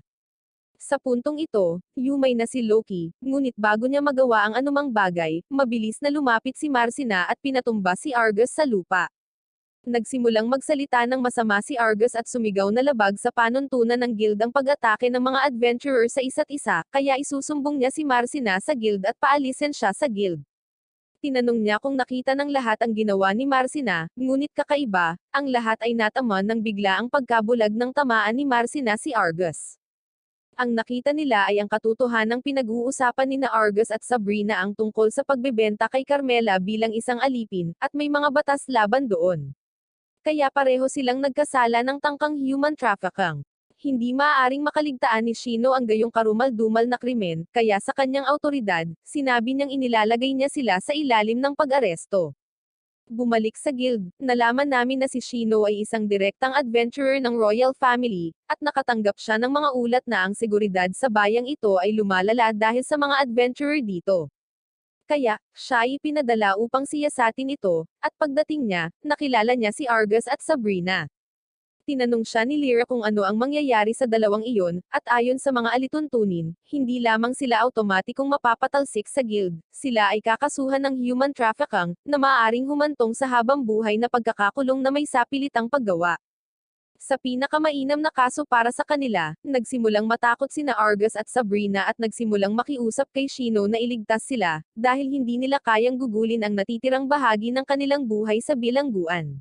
Sa puntong ito, yumay na si Loki, ngunit bago niya magawa ang anumang bagay, mabilis na lumapit si Marcina at pinatumba si Argus sa lupa. Nagsimulang magsalita ng masama si Argus at sumigaw na labag sa panuntunan ng guild ang pag-atake ng mga adventurer sa isa't isa, kaya isusumbong niya si Marcina sa guild at paalisin siya sa guild. Tinanong niya kung nakita ng lahat ang ginawa ni Marcina, ngunit kakaiba, ang lahat ay nataman ng bigla ang pagkabulag ng tamaan ni Marcina si Argus. Ang nakita nila ay ang katotohanang pinag-uusapan ni na Argus at Sabrina ang tungkol sa pagbebenta kay Carmela bilang isang alipin, at may mga batas laban doon. Kaya pareho silang nagkasala ng tangkang human trafficking. Hindi maaaring makaligtaan ni Shino ang gayong karumal-dumal na krimen, kaya sa kanyang autoridad, sinabi niyang inilalagay niya sila sa ilalim ng pag-aresto. Bumalik sa guild, nalaman namin na si Shino ay isang direktang adventurer ng royal family, at nakatanggap siya ng mga ulat na ang seguridad sa bayang ito ay lumalala dahil sa mga adventurer dito. Kaya, siya ay pinadala upang siyasatin ito, at pagdating niya, nakilala niya si Argus at Sabrina. Tinanong siya ni Lyra kung ano ang mangyayari sa dalawang iyon, at ayon sa mga alituntunin, hindi lamang sila automatikong mapapatalsik sa guild, sila ay kakasuhan ng human trafficking, na maaaring humantong sa habang buhay na pagkakakulong na may sapilitang paggawa. Sa pinakamainam na kaso para sa kanila, nagsimulang matakot sina Argus at Sabrina at nagsimulang makiusap kay Shino na iligtas sila, dahil hindi nila kayang gugulin ang natitirang bahagi ng kanilang buhay sa bilangguan.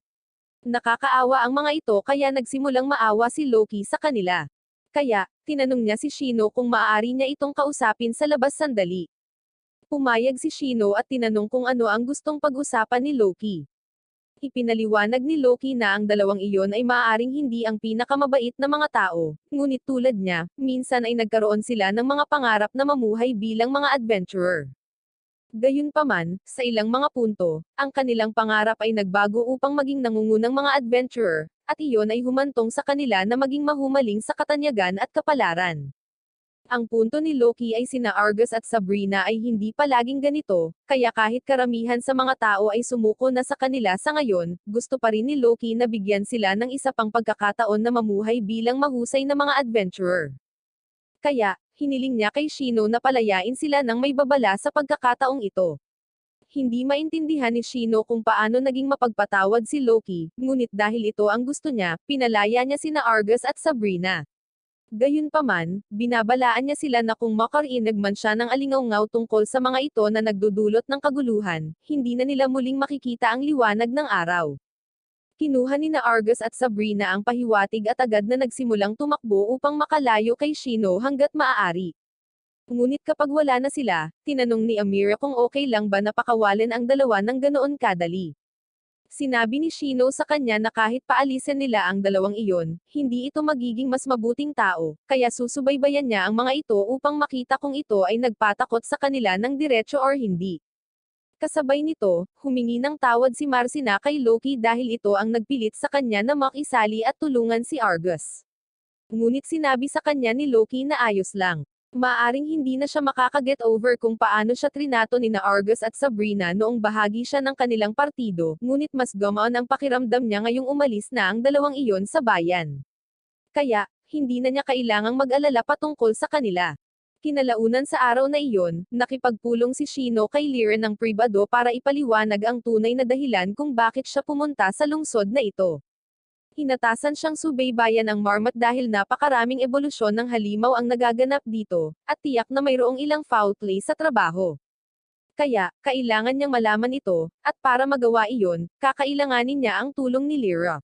Nakakaawa ang mga ito kaya nagsimulang maawa si Loki sa kanila. Kaya, tinanong niya si Shino kung maaari niya itong kausapin sa labas sandali. Pumayag si Shino at tinanong kung ano ang gustong pag-usapan ni Loki. Ipinaliwanag ni Loki na ang dalawang iyon ay maaaring hindi ang pinakamabait na mga tao, ngunit tulad niya, minsan ay nagkaroon sila ng mga pangarap na mamuhay bilang mga adventurer. Gayunpaman, sa ilang mga punto, ang kanilang pangarap ay nagbago upang maging nangungunang mga adventurer, at iyon ay humantong sa kanila na maging mahumaling sa katanyagan at kapalaran. Ang punto ni Loki ay sina Argus at Sabrina ay hindi palaging ganito, kaya kahit karamihan sa mga tao ay sumuko na sa kanila sa ngayon, gusto pa rin ni Loki na bigyan sila ng isa pang pagkakataon na mamuhay bilang mahusay na mga adventurer. Kaya, hiniling niya kay Shino na palayain sila ng may babala sa pagkakataong ito. Hindi maintindihan ni Shino kung paano naging mapagpatawad si Loki, ngunit dahil ito ang gusto niya, pinalaya niya sina Argus at Sabrina. Gayunpaman, binabalaan niya sila na kung makarinig man siya ng alingaw-ngaw tungkol sa mga ito na nagdudulot ng kaguluhan, hindi na nila muling makikita ang liwanag ng araw. Kinuha ni na Argus at Sabrina ang pahiwatig at agad na nagsimulang tumakbo upang makalayo kay Shino hanggat maaari. Ngunit kapag wala na sila, tinanong ni Amira kung okay lang ba na pakawalan ang dalawa ng ganoon kadali. Sinabi ni Shino sa kanya na kahit paalisin nila ang dalawang iyon, hindi ito magiging mas mabuting tao, kaya susubaybayan niya ang mga ito upang makita kung ito ay nagpatakot sa kanila ng diretso or hindi. Kasabay nito, humingi ng tawad si Marcina kay Loki dahil ito ang nagpilit sa kanya na makisali at tulungan si Argus. Ngunit sinabi sa kanya ni Loki na ayos lang. Maaring hindi na siya makakaget over kung paano siya trinato ni na Argus at Sabrina noong bahagi siya ng kanilang partido, ngunit mas gumaan ang pakiramdam niya ngayong umalis na ang dalawang iyon sa bayan. Kaya, hindi na niya kailangang mag-alala patungkol sa kanila. Kinalaunan sa araw na iyon, nakipagpulong si Shino kay Lyra ng pribado para ipaliwanag ang tunay na dahilan kung bakit siya pumunta sa lungsod na ito. Inatasan siyang subaybayan ang marmot dahil napakaraming ebolusyon ng halimaw ang nagaganap dito, at tiyak na mayroong ilang foul play sa trabaho. Kaya, kailangan niyang malaman ito, at para magawa iyon, kakailanganin niya ang tulong ni Lyra.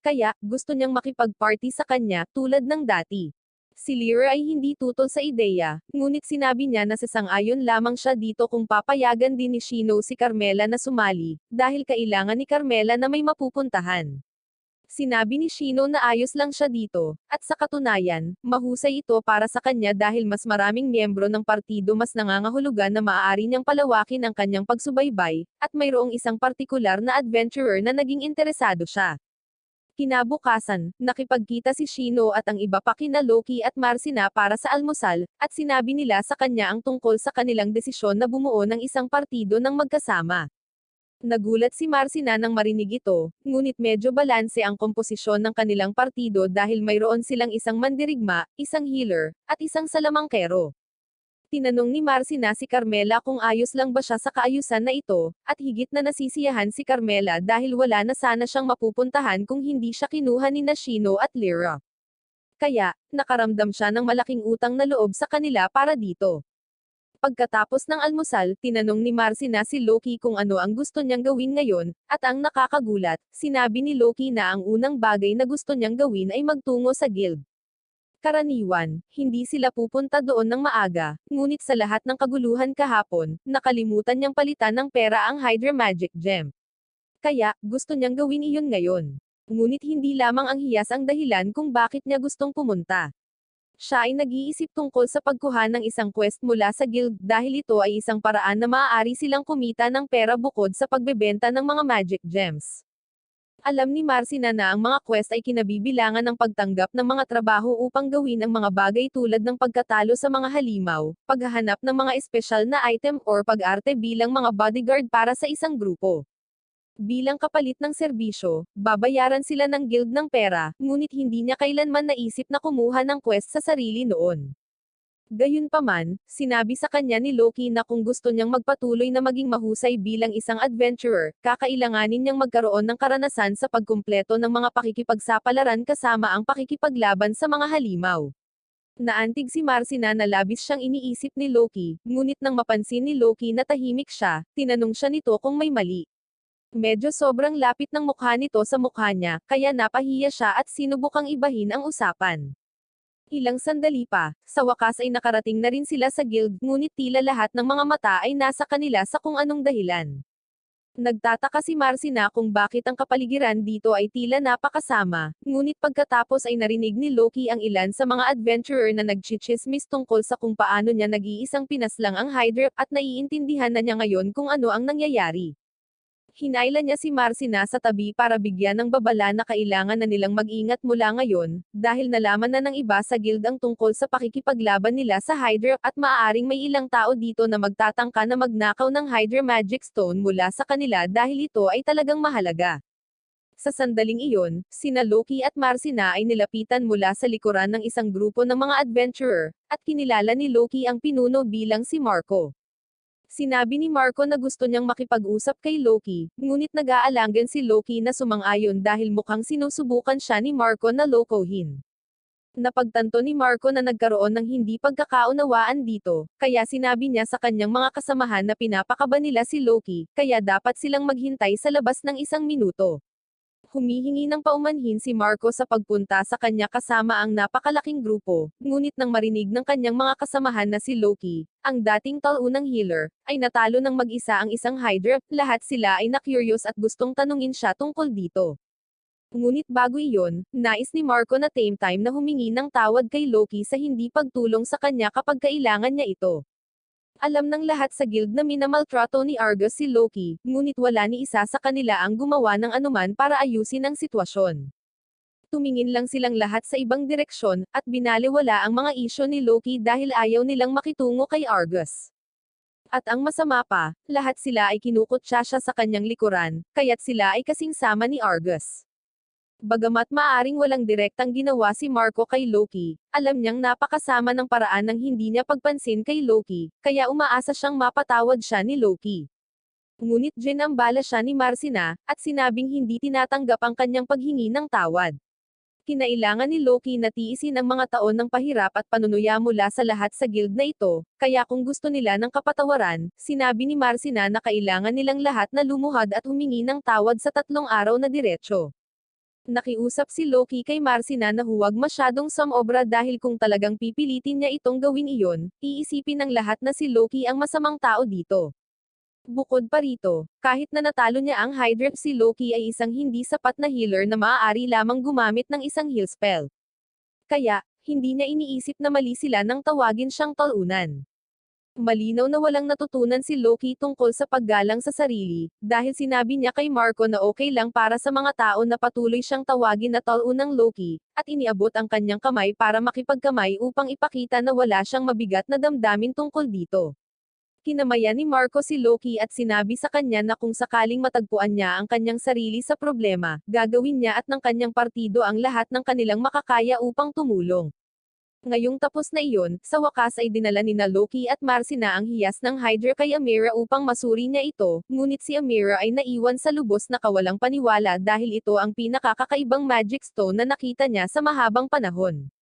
Kaya, gusto niyang makipag-party sa kanya, tulad ng dati. Si Lyra ay hindi tutol sa ideya, ngunit sinabi niya na sasang-ayon lamang siya dito kung papayagan din ni Shino si Carmela na sumali, dahil kailangan ni Carmela na may mapupuntahan. Sinabi ni Shino na ayos lang siya dito, at sa katunayan, mahusay ito para sa kanya dahil mas maraming miyembro ng partido mas nangangahulugan na maaari niyang palawakin ang kanyang pagsubaybay, at mayroong isang partikular na adventurer na naging interesado siya. Kinabukasan, nakipagkita si Shino at ang iba pa kina Loki at Marcina para sa almusal, at sinabi nila sa kanya ang tungkol sa kanilang desisyon na bumuo ng isang partido ng magkasama. Nagulat si Marcina nang marinig ito, ngunit medyo balanse ang komposisyon ng kanilang partido dahil mayroon silang isang mandirigma, isang healer, at isang salamangkero. Tinanong ni Marcina si Carmela kung ayos lang ba siya sa kaayusan na ito, at higit na nasisiyahan si Carmela dahil wala na sana siyang mapupuntahan kung hindi siya kinuha ni Shino at Lyra. Kaya, nakaramdam siya ng malaking utang na loob sa kanila para dito. Pagkatapos ng almusal, tinanong ni Marcina si Loki kung ano ang gusto niyang gawin ngayon, at ang nakakagulat, sinabi ni Loki na ang unang bagay na gusto niyang gawin ay magtungo sa guild. Karaniwan, hindi sila pupunta doon ng maaga, ngunit sa lahat ng kaguluhan kahapon, nakalimutan niyang palitan ng pera ang Hydra Magic Gem. Kaya, gusto niyang gawin iyon ngayon. Ngunit hindi lamang ang hiyas ang dahilan kung bakit niya gustong pumunta. Siya ay nag-iisip tungkol sa pagkuha ng isang quest mula sa guild dahil ito ay isang paraan na maaari silang kumita ng pera bukod sa pagbebenta ng mga magic gems. Alam ni Marcina na ang mga quest ay kinabibilangan ng pagtanggap ng mga trabaho upang gawin ang mga bagay tulad ng pagkatalo sa mga halimaw, paghahanap ng mga espesyal na item or pag-arte bilang mga bodyguard para sa isang grupo. Bilang kapalit ng serbisyo, babayaran sila ng guild ng pera, ngunit hindi niya kailanman naisip na kumuha ng quest sa sarili noon. Gayunpaman, sinabi sa kanya ni Loki na kung gusto niyang magpatuloy na maging mahusay bilang isang adventurer, kakailanganin niyang magkaroon ng karanasan sa pagkumpleto ng mga pakikipagsapalaran kasama ang pakikipaglaban sa mga halimaw. Naantig si Marcina na labis siyang iniisip ni Loki, ngunit nang mapansin ni Loki na tahimik siya, tinanong siya nito kung may mali. Medyo sobrang lapit ng mukha nito sa mukha niya, kaya napahiya siya at sinubukang ibahin ang usapan. Ilang sandali pa, sa wakas ay nakarating na rin sila sa guild, ngunit tila lahat ng mga mata ay nasa kanila sa kung anong dahilan. Nagtataka si Marcy kung bakit ang kapaligiran dito ay tila napakasama, ngunit pagkatapos ay narinig ni Loki ang ilan sa mga adventurer na nagchichismis tungkol sa kung paano niya nag-iisang pinaslang ang Hydra at naiintindihan na niya ngayon kung ano ang nangyayari. Hinayla niya si Marcy sa tabi para bigyan ng babala na kailangan na nilang mag-ingat mula ngayon, dahil nalaman na ng iba sa guild ang tungkol sa pakikipaglaban nila sa Hydra at maaaring may ilang tao dito na magtatangka na magnakaw ng Hydra Magic Stone mula sa kanila dahil ito ay talagang mahalaga. Sa sandaling iyon, sina Loki at Marcy ay nilapitan mula sa likuran ng isang grupo ng mga adventurer, at kinilala ni Loki ang pinuno bilang si Marco. Sinabi ni Marco na gusto niyang makipag-usap kay Loki, ngunit nag-aalangan si Loki na sumang-ayon dahil mukhang sinusubukan siya ni Marco na lokohin. Napagtanto ni Marco na nagkaroon ng hindi pagkakaunawaan dito, kaya sinabi niya sa kanyang mga kasamahan na pinapakaba nila si Loki, kaya dapat silang maghintay sa labas ng 1 minuto. Humihingi ng paumanhin si Marco sa pagpunta sa kanya kasama ang napakalaking grupo, ngunit nang marinig ng kanyang mga kasamahan na si Loki, ang dating talunang healer, ay natalo ng mag-isa ang isang Hydra, lahat sila ay na-curious at gustong tanungin siya tungkol dito. Ngunit bago iyon, nais ni Marco na tame time na humingi ng tawad kay Loki sa hindi pagtulong sa kanya kapag kailangan niya ito. Alam ng lahat sa guild na minamaltrato ni Argus si Loki, ngunit wala ni isa sa kanila ang gumawa ng anuman para ayusin ang sitwasyon. Tumingin lang silang lahat sa ibang direksyon, at binaliwala ang mga isyo ni Loki dahil ayaw nilang makitungo kay Argus. At ang masama pa, lahat sila ay kinukutya siya sa kanyang likuran, kaya't sila ay kasing sama ni Argus. Bagamat maaring walang direktang ginawa si Marco kay Loki, alam niyang napakasama ng paraan ng hindi niya pagpansin kay Loki, kaya umaasa siyang mapatawad siya ni Loki. Ngunit ginambala siya ni Marcy at sinabing hindi tinatanggap ang kanyang paghingi ng tawad. Kinailangan ni Loki na tiisin ang mga taon ng pahirap at panunuya mula sa lahat sa guild na ito, kaya kung gusto nila ng kapatawaran, sinabi ni Marcy na kailangan nilang lahat na lumuhad at humingi ng tawad sa 3 araw na diretsyo. Nakiusap si Loki kay Marcy na huwag masyadong sumobra dahil kung talagang pipilitin niya itong gawin iyon, iisipin ng lahat na si Loki ang masamang tao dito. Bukod pa rito, kahit na natalo niya ang Hydra, si Loki ay isang hindi sapat na healer na maaari lamang gumamit ng isang heal spell. Kaya, hindi niya iniisip na mali sila nang tawagin siyang talunan. Malinaw na walang natutunan si Loki tungkol sa paggalang sa sarili, dahil sinabi niya kay Marco na okay lang para sa mga tao na patuloy siyang tawagin na talunang Loki, at iniabot ang kanyang kamay para makipagkamay upang ipakita na wala siyang mabigat na damdamin tungkol dito. Kinamayan ni Marco si Loki at sinabi sa kanya na kung sakaling matagpuan niya ang kanyang sarili sa problema, gagawin niya at ng kanyang partido ang lahat ng kanilang makakaya upang tumulong. Ngayong tapos na iyon, sa wakas ay dinala ni Loki at Marcy ang hiyas ng Hydra kay Amira upang masuri niya ito, ngunit si Amira ay naiwan sa lubos na kawalang paniwala dahil ito ang pinakakakaibang magic stone na nakita niya sa mahabang panahon.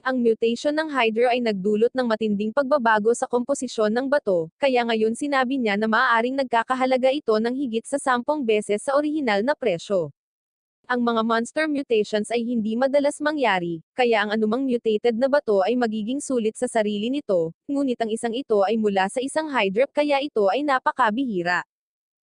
Ang mutation ng Hydra ay nagdulot ng matinding pagbabago sa komposisyon ng bato, kaya ngayon sinabi niya na maaaring nagkakahalaga ito ng higit sa 10 beses sa orihinal na presyo. Ang mga monster mutations ay hindi madalas mangyari, kaya ang anumang mutated na bato ay magiging sulit sa sarili nito, ngunit ang isang ito ay mula sa isang Hydra kaya ito ay napakabihira.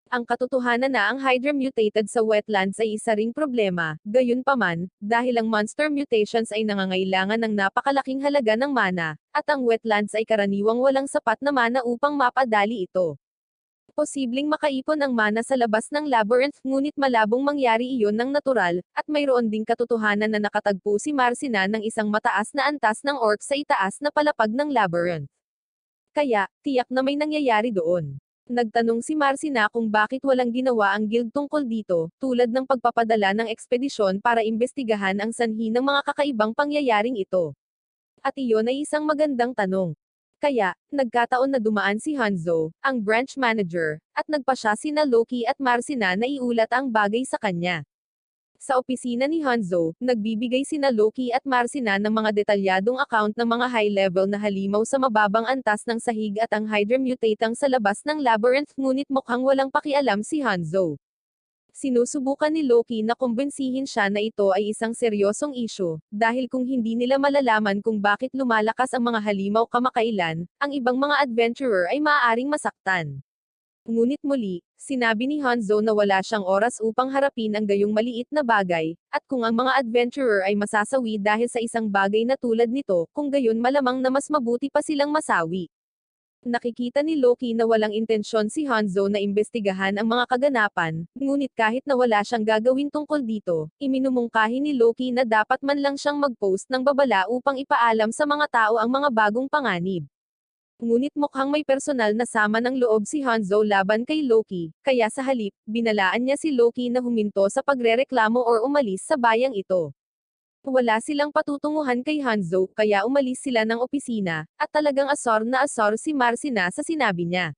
Ang katotohanan na ang Hydra mutated sa wetlands ay isa ring problema, gayunpaman, dahil ang monster mutations ay nangangailangan ng napakalaking halaga ng mana, at ang wetlands ay karaniwang walang sapat na mana upang mapadali ito. Posibleng makaipon ang mana sa labas ng labyrinth ngunit malabong mangyari iyon ng natural, at mayroon ding katotohanan na nakatagpo si Marcy ng isang mataas na antas ng orc sa itaas na palapag ng labyrinth. Kaya, tiyak na may nangyayari doon. Nagtanong si Marcy kung bakit walang ginawa ang guild tungkol dito, tulad ng pagpapadala ng ekspedisyon para imbestigahan ang sanhi ng mga kakaibang pangyayaring ito. At iyon ay isang magandang tanong. Kaya, nagkataon na dumaan si Hanzo, ang branch manager, at nagpa siya sina Loki at Marcy na iulat ang bagay sa kanya. Sa opisina ni Hanzo, nagbibigay sina Loki at Marcy ng mga detalyadong account ng mga high-level na halimaw sa mababang antas ng sahig at ang Hydra mutatang sa labas ng labyrinth ngunit mukhang walang pakialam si Hanzo. Sinusubukan ni Loki na kumbinsihin siya na ito ay isang seryosong isyu, dahil kung hindi nila malalaman kung bakit lumalakas ang mga halimaw kamakailan, ang ibang mga adventurer ay maaaring masaktan. Ngunit muli, sinabi ni Hanzo na wala siyang oras upang harapin ang gayong maliit na bagay, at kung ang mga adventurer ay masasawi dahil sa isang bagay na tulad nito, kung gayon malamang na mas mabuti pa silang masawi. Nakikita ni Loki na walang intensyon si Hanzo na imbestigahan ang mga kaganapan, ngunit kahit na wala siyang gagawin tungkol dito, iminumungkahi ni Loki na dapat man lang siyang mag-post ng babala upang ipaalam sa mga tao ang mga bagong panganib. Ngunit mukhang may personal na sama ng loob si Hanzo laban kay Loki, kaya sa halip, binalaan niya si Loki na huminto sa pagrereklamo or umalis sa bayang ito. Wala silang patutunguhan kay Hanzo, kaya umalis sila ng opisina, at talagang asar na asar si Marcina sa sinabi niya.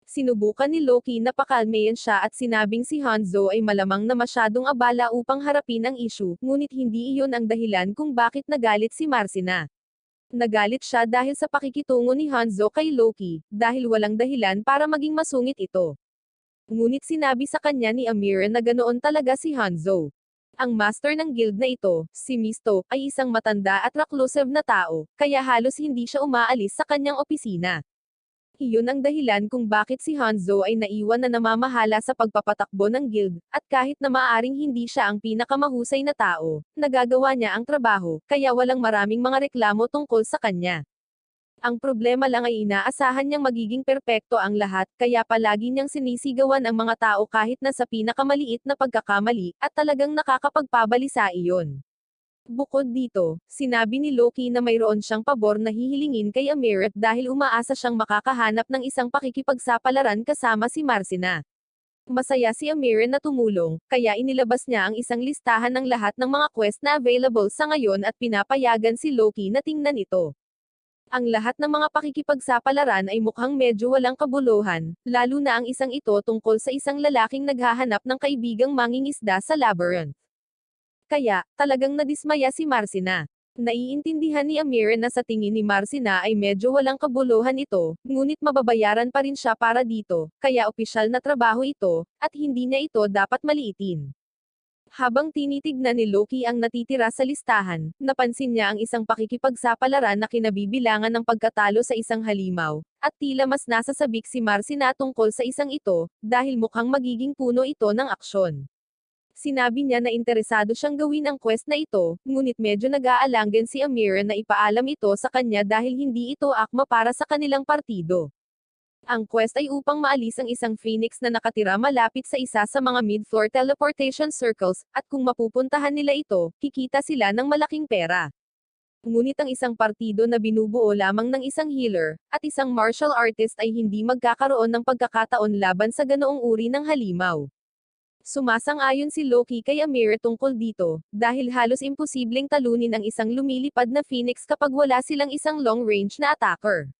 Sinubukan ni Loki na pakalmayan siya at sinabing si Hanzo ay malamang na masyadong abala upang harapin ang issue, ngunit hindi iyon ang dahilan kung bakit nagalit si Marcina. Nagalit siya dahil sa pakikitungo ni Hanzo kay Loki, dahil walang dahilan para maging masungit ito. Ngunit sinabi sa kanya ni Amira na ganoon talaga si Hanzo. Ang master ng guild na ito, si Misto, ay isang matanda at reclusive na tao, kaya halos hindi siya umaalis sa kanyang opisina. Iyon ang dahilan kung bakit si Hanzo ay naiwan na namamahala sa pagpapatakbo ng guild, at kahit na maaring hindi siya ang pinakamahusay na tao, nagagawa niya ang trabaho, kaya walang maraming mga reklamo tungkol sa kanya. Ang problema lang ay inaasahan niyang magiging perpekto ang lahat, kaya palagi niyang sinisigawan ang mga tao kahit na sa pinakamaliit na pagkakamali, at talagang nakakapagpabalisa iyon. Bukod dito, sinabi ni Loki na mayroon siyang pabor na hihilingin kay Amirat dahil umaasa siyang makakahanap ng isang pakikipagsapalaran kasama si Marcina. Masaya si Amira na tumulong, kaya inilabas niya ang isang listahan ng lahat ng mga quest na available sa ngayon at pinapayagan si Loki na tingnan ito. Ang lahat ng mga pakikipagsapalaran ay mukhang medyo walang kabuluhan, lalo na ang isang ito tungkol sa isang lalaking naghahanap ng kaibigang mangingisda sa labyrinth. Kaya, talagang nadismaya si Marcina. Naiintindihan ni Amira na sa tingin ni Marcina ay medyo walang kabuluhan ito, ngunit mababayaran pa rin siya para dito, kaya opisyal na trabaho ito, at hindi niya ito dapat maliitin. Habang tinitignan ni Loki ang natitira sa listahan, napansin niya ang isang pakikipagsapalaran na kinabibilangan ng pagkatalo sa isang halimaw, at tila mas nasasabik si Marcina tungkol sa isang ito, dahil mukhang magiging puno ito ng aksyon. Sinabi niya na interesado siyang gawin ang quest na ito, ngunit medyo nag-aalangan si Amira na ipaalam ito sa kanya dahil hindi ito akma para sa kanilang partido. Ang quest ay upang maalis ang isang phoenix na nakatira malapit sa isa sa mga mid-floor teleportation circles, at kung mapupuntahan nila ito, kikita sila ng malaking pera. Ngunit ang isang partido na binubuo lamang ng isang healer, at isang martial artist ay hindi magkakaroon ng pagkakataon laban sa ganoong uri ng halimaw. Sumasang-ayon si Loki kay Amira tungkol dito, dahil halos imposibleng talunin ang isang lumilipad na phoenix kapag wala silang isang long-range na attacker.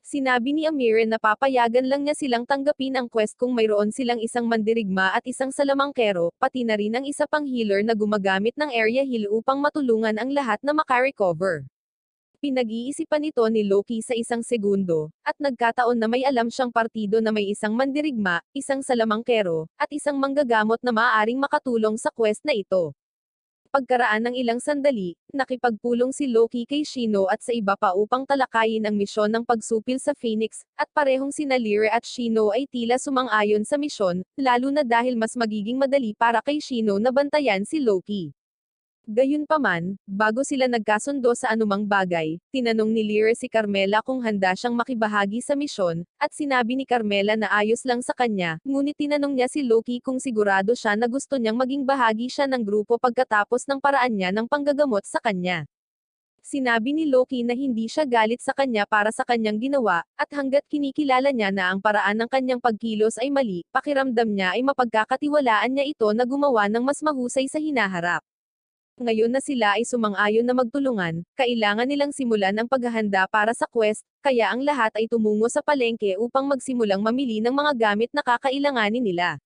Sinabi ni Amira na papayagan lang niya silang tanggapin ang quest kung mayroon silang isang mandirigma at isang salamangkero, pati na rin ang isa pang healer na gumagamit ng area heal upang matulungan ang lahat na makarecover. Pinag-iisipan ito ni Loki sa isang segundo, at nagkataon na may alam siyang partido na may isang mandirigma, isang salamangkero, at isang manggagamot na maaaring makatulong sa quest na ito. Pagkaraan ng ilang sandali, nakipagpulong si Loki kay Shino at sa iba pa upang talakayin ang misyon ng pagsupil sa Phoenix, at parehong sina Lyra at Shino ay tila sumang-ayon sa misyon, lalo na dahil mas magiging madali para kay Shino na bantayan si Loki. Gayunpaman, bago sila nagkasundo sa anumang bagay, tinanong ni Lyra si Carmela kung handa siyang makibahagi sa misyon, at sinabi ni Carmela na ayos lang sa kanya, ngunit tinanong niya si Loki kung sigurado siya na gusto niyang maging bahagi siya ng grupo pagkatapos ng paraan niya ng panggagamot sa kanya. Sinabi ni Loki na hindi siya galit sa kanya para sa kanyang ginawa, at hanggat kinikilala niya na ang paraan ng kanyang pagkilos ay mali, pakiramdam niya ay mapagkakatiwalaan niya ito na gumawa ng mas mahusay sa hinaharap. Ngayon na sila ay sumang-ayon na magtulungan, kailangan nilang simulan ang paghahanda para sa quest, kaya ang lahat ay tumungo sa palengke upang magsimulang mamili ng mga gamit na kakailanganin nila.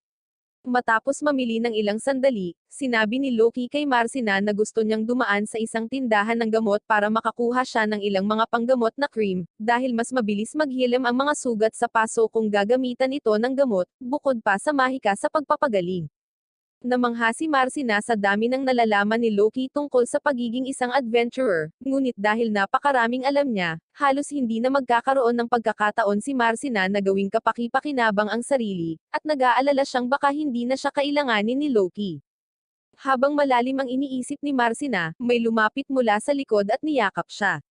Matapos mamili ng ilang sandali, sinabi ni Loki kay Marcina na gusto niyang dumaan sa isang tindahan ng gamot para makakuha siya ng ilang mga panggamot na cream, dahil mas mabilis maghilim ang mga sugat sa paso kung gagamitan ito ng gamot, bukod pa sa mahika sa pagpapagaling. Namangha si Marcina sa dami ng nalalaman ni Loki tungkol sa pagiging isang adventurer, ngunit dahil napakaraming alam niya, halos hindi na magkakaroon ng pagkakataon si Marcina na gawing kapaki-pakinabang ang sarili, at nag-aalala siyang baka hindi na siya kailanganin ni Loki. Habang malalim ang iniisip ni Marcina, may lumapit mula sa likod at niyakap siya.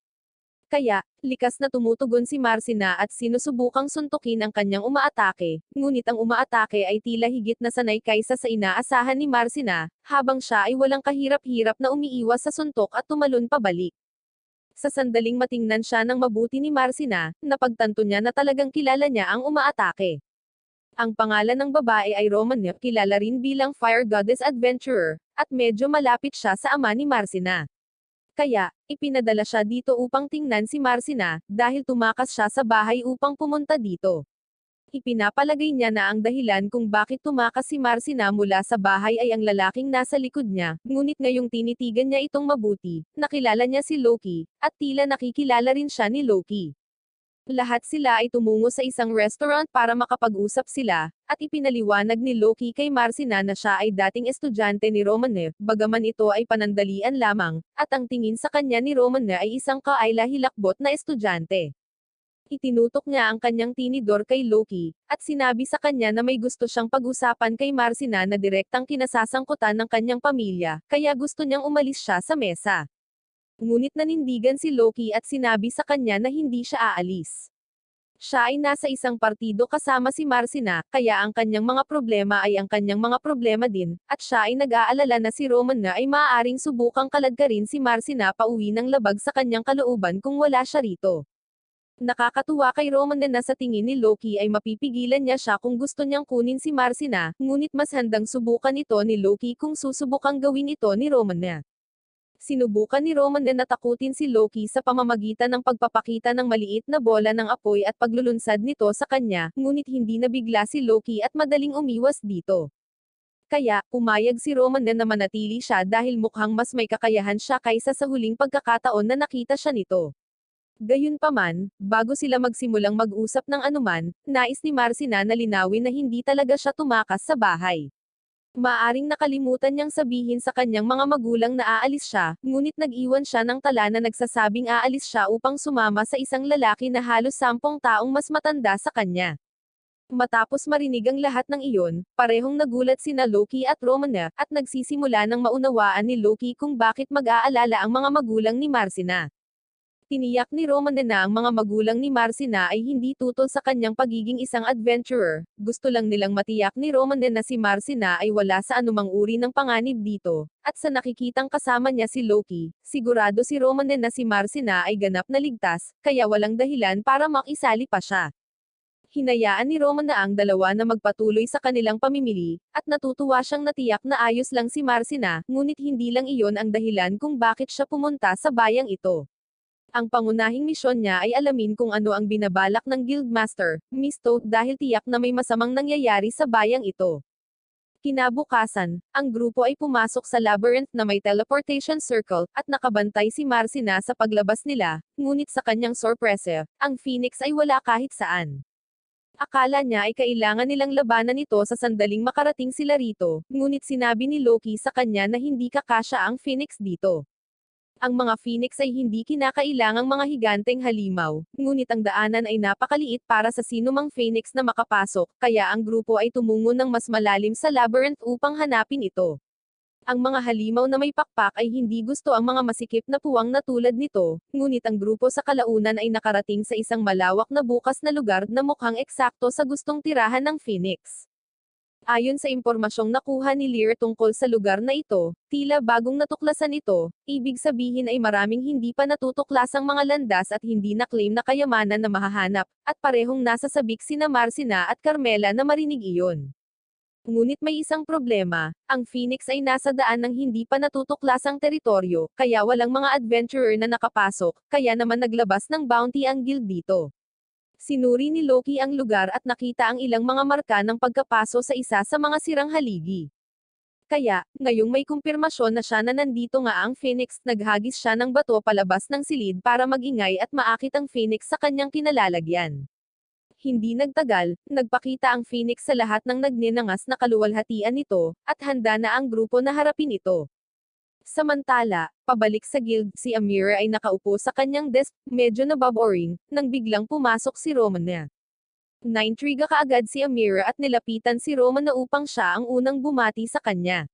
Kaya, likas na tumutugon si Marcina at sinusubukang suntukin ang kanyang umaatake, ngunit ang umaatake ay tila higit na sanay kaysa sa inaasahan ni Marcina, habang siya ay walang kahirap-hirap na umiiwas sa suntok at tumalon pabalik. Sa sandaling matingnan siya ng mabuti ni Marcina, napagtanto niya na talagang kilala niya ang umaatake. Ang pangalan ng babae ay Romania, kilala rin bilang Fire Goddess Adventurer, at medyo malapit siya sa ama ni Marcina. Kaya, ipinadala siya dito upang tingnan si Marcina, dahil tumakas siya sa bahay upang pumunta dito. Ipinapalagay niya na ang dahilan kung bakit tumakas si Marcina mula sa bahay ay ang lalaking nasa likod niya, ngunit ngayong tinitigan niya itong mabuti, nakilala niya si Loki, at tila nakikilala rin siya ni Loki. Lahat sila ay tumungo sa isang restaurant para makapag-usap sila, at ipinaliwanag ni Loki kay Marcina na siya ay dating estudyante ni Romanev, bagaman ito ay panandalian lamang, at ang tingin sa kanya ni Romanev ay isang kaayla-hilakbot na estudyante. Itinutok niya ang kanyang tinidor kay Loki, at sinabi sa kanya na may gusto siyang pag-usapan kay Marcina na direktang kinasasangkutan ng kanyang pamilya, kaya gusto niyang umalis siya sa mesa. Ngunit nanindigan si Loki at sinabi sa kanya na hindi siya aalis. Siya ay nasa isang partido kasama si Marcina, kaya ang kanyang mga problema ay ang kanyang mga problema din, at siya ay nag-aalala na si Roman na ay maaaring subukang kaladkarin si Marcina pauwi ng labag sa kanyang kalooban kung wala siya rito. Nakakatuwa kay Roman na sa tingin ni Loki ay mapipigilan niya siya kung gusto niyang kunin si Marcina, ngunit mas handang subukan ito ni Loki kung susubukang gawin ito ni Roman na. Sinubukan ni Roman na natakutin si Loki sa pamamagitan ng pagpapakita ng maliit na bola ng apoy at paglulunsad nito sa kanya, ngunit hindi nabigla si Loki at madaling umiwas dito. Kaya, pumayag si Roman na manatili siya dahil mukhang mas may kakayahan siya kaysa sa huling pagkakataon na nakita siya nito. Gayunpaman, bago sila magsimulang mag-usap ng anuman, nais ni Marcina na linawin na hindi talaga siya tumakas sa bahay. Maaring nakalimutan niyang sabihin sa kanyang mga magulang na aalis siya, ngunit nag-iwan siya ng tala na nagsasabing aalis siya upang sumama sa isang lalaki na halos 10 taong mas matanda sa kanya. Matapos marinig ang lahat ng iyon, parehong nagulat sina Loki at Romana, at nagsisimula ng maunawaan ni Loki kung bakit mag-aalala ang mga magulang ni Marcina. Tiniyak ni Roman na ang mga magulang ni Marcina ay hindi tutol sa kanyang pagiging isang adventurer, gusto lang nilang matiyak ni Roman na si Marcina ay wala sa anumang uri ng panganib dito, at sa nakikitang kasama niya si Loki, sigurado si Roman na si Marcina ay ganap na ligtas, kaya walang dahilan para makisali pa siya. Hinayaan ni Roman na ang dalawa na magpatuloy sa kanilang pamimili, at natutuwa siyang natiyak na ayos lang si Marcina, ngunit hindi lang iyon ang dahilan kung bakit siya pumunta sa bayang ito. Ang pangunahing misyon niya ay alamin kung ano ang binabalak ng Guildmaster, Miss Toad dahil tiyak na may masamang nangyayari sa bayang ito. Kinabukasan, ang grupo ay pumasok sa labyrinth na may teleportation circle, at nakabantay si Marcina sa paglabas nila, ngunit sa kanyang sorpresa, ang Phoenix ay wala kahit saan. Akala niya ay kailangan nilang labanan ito sa sandaling makarating sila rito, ngunit sinabi ni Loki sa kanya na hindi kakasya ang Phoenix dito. Ang mga Phoenix ay hindi kinakailangang mga higanteng halimaw, ngunit ang daanan ay napakaliit para sa sinumang Phoenix na makapasok, kaya ang grupo ay tumungo ng mas malalim sa labyrinth upang hanapin ito. Ang mga halimaw na may pakpak ay hindi gusto ang mga masikip na puwang na tulad nito, ngunit ang grupo sa kalaunan ay nakarating sa isang malawak na bukas na lugar na mukhang eksakto sa gustong tirahan ng Phoenix. Ayon sa impormasyong nakuha ni Lear tungkol sa lugar na ito, tila bagong natuklasan ito, ibig sabihin ay maraming hindi pa natutuklasang mga landas at hindi na-claim na kayamanan na mahahanap, at parehong nasa sabik sina Marcina at Carmela na marinig iyon. Ngunit may isang problema, ang Phoenix ay nasa daan ng hindi pa natutuklasang teritoryo, kaya walang mga adventurer na nakapasok, kaya naman naglabas ng bounty ang guild dito. Sinuri ni Loki ang lugar at nakita ang ilang mga marka ng pagkapaso sa isa sa mga sirang haligi. Kaya, ngayong may kumpirmasyon na siya na nandito nga ang Phoenix, naghagis siya ng bato palabas ng silid para magingay at maakit ang Phoenix sa kanyang kinalalagyan. Hindi nagtagal, nagpakita ang Phoenix sa lahat ng nagninangas na kaluwalhatian nito, at handa na ang grupo na harapin ito. Samantala, pabalik sa guild, si Amira ay nakaupo sa kanyang desk, medyo nababoring, nang biglang pumasok si Roman na. Naintriga kaagad si Amira at nilapitan si Roman na upang siya ang unang bumati sa kanya.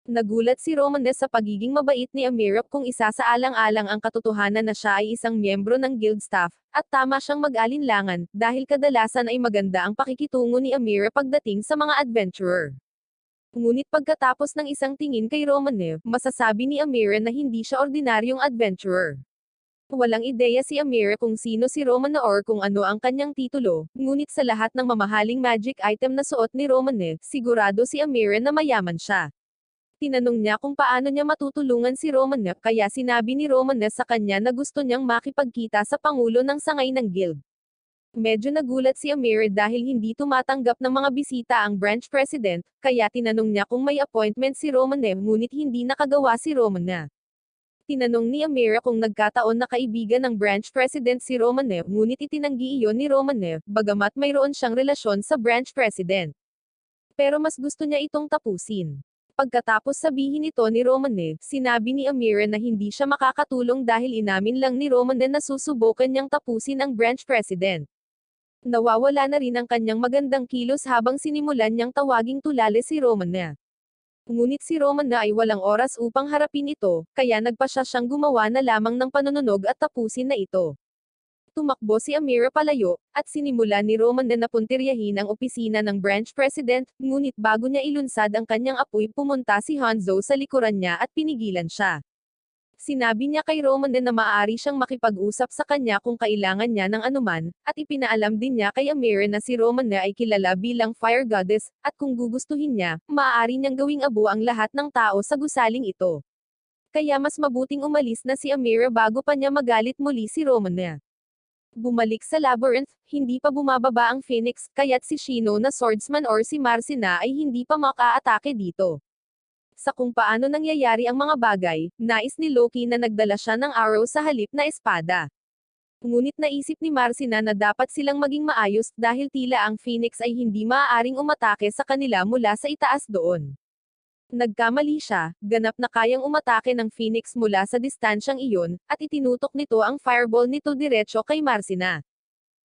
Nagulat si Romanes sa pagiging mabait ni Amira kung isasaalang-alang ang katotohanan na siya ay isang miyembro ng guild staff, at tama siyang mag-alinlangan, dahil kadalasan ay maganda ang pakikitungo ni Amira pagdating sa mga adventurer. Ngunit pagkatapos ng isang tingin kay Romanev, masasabi ni Amira na hindi siya ordinaryong adventurer. Walang ideya si Amira kung sino si Roman or kung ano ang kanyang titulo, ngunit sa lahat ng mamahaling magic item na suot ni Romanev, sigurado si Amira na mayaman siya. Tinanong niya kung paano niya matutulungan si Romanev, kaya sinabi ni Romanev sa kanya na gusto niyang makipagkita sa pangulo ng sangay ng guild. Medyo nagulat si Amira dahil hindi tumatanggap ng mga bisita ang branch president, kaya tinanong niya kung may appointment si Romanev ngunit hindi nakagawa si Romanev. Tinanong ni Amira kung nagkataon na kaibigan ng branch president si Romanev ngunit itinanggi iyon ni Romanev, bagamat mayroon siyang relasyon sa branch president. Pero mas gusto niya itong tapusin. Pagkatapos sabihin ito ni Romanev, sinabi ni Amira na hindi siya makakatulong dahil inamin lang ni Romanev na susubukan niyang tapusin ang branch president. Nawawala na rin ang kanyang magandang kilos habang sinimulan niyang tawaging tulale si Romanev. Ngunit si Romanev ay walang oras upang harapin ito, kaya nagpasya siyang gumawa na lamang ng panununog at tapusin na ito. Tumakbo si Amira palayo, at sinimulan ni Roman na puntiryahin ang opisina ng branch president, ngunit bago niya ilunsad ang kanyang apoy pumunta si Hanzo sa likuran niya at pinigilan siya. Sinabi niya kay Roman na maaari siyang makipag-usap sa kanya kung kailangan niya ng anuman, at ipinaalam din niya kay Amira na si Roman ay kilala bilang Fire Goddess, at kung gugustuhin niya, maaari niyang gawing abo ang lahat ng tao sa gusaling ito. Kaya mas mabuting umalis na si Amira bago pa niya magalit muli si Roman. Bumalik sa labyrinth, hindi pa bumababa ang Phoenix, kaya't si Shino na swordsman or si Marcina ay hindi pa makaatake dito. Sa kung paano nangyayari ang mga bagay, nais ni Loki na nagdala siya ng arrow sa halip na espada. Ngunit naisip ni Marcina na dapat silang maging maayos dahil tila ang Phoenix ay hindi maaaring umatake sa kanila mula sa itaas doon. Nagkamali siya, ganap na kayang umatake ng Phoenix mula sa distansyang iyon, at itinutok nito ang fireball nito diretso kay Marcina.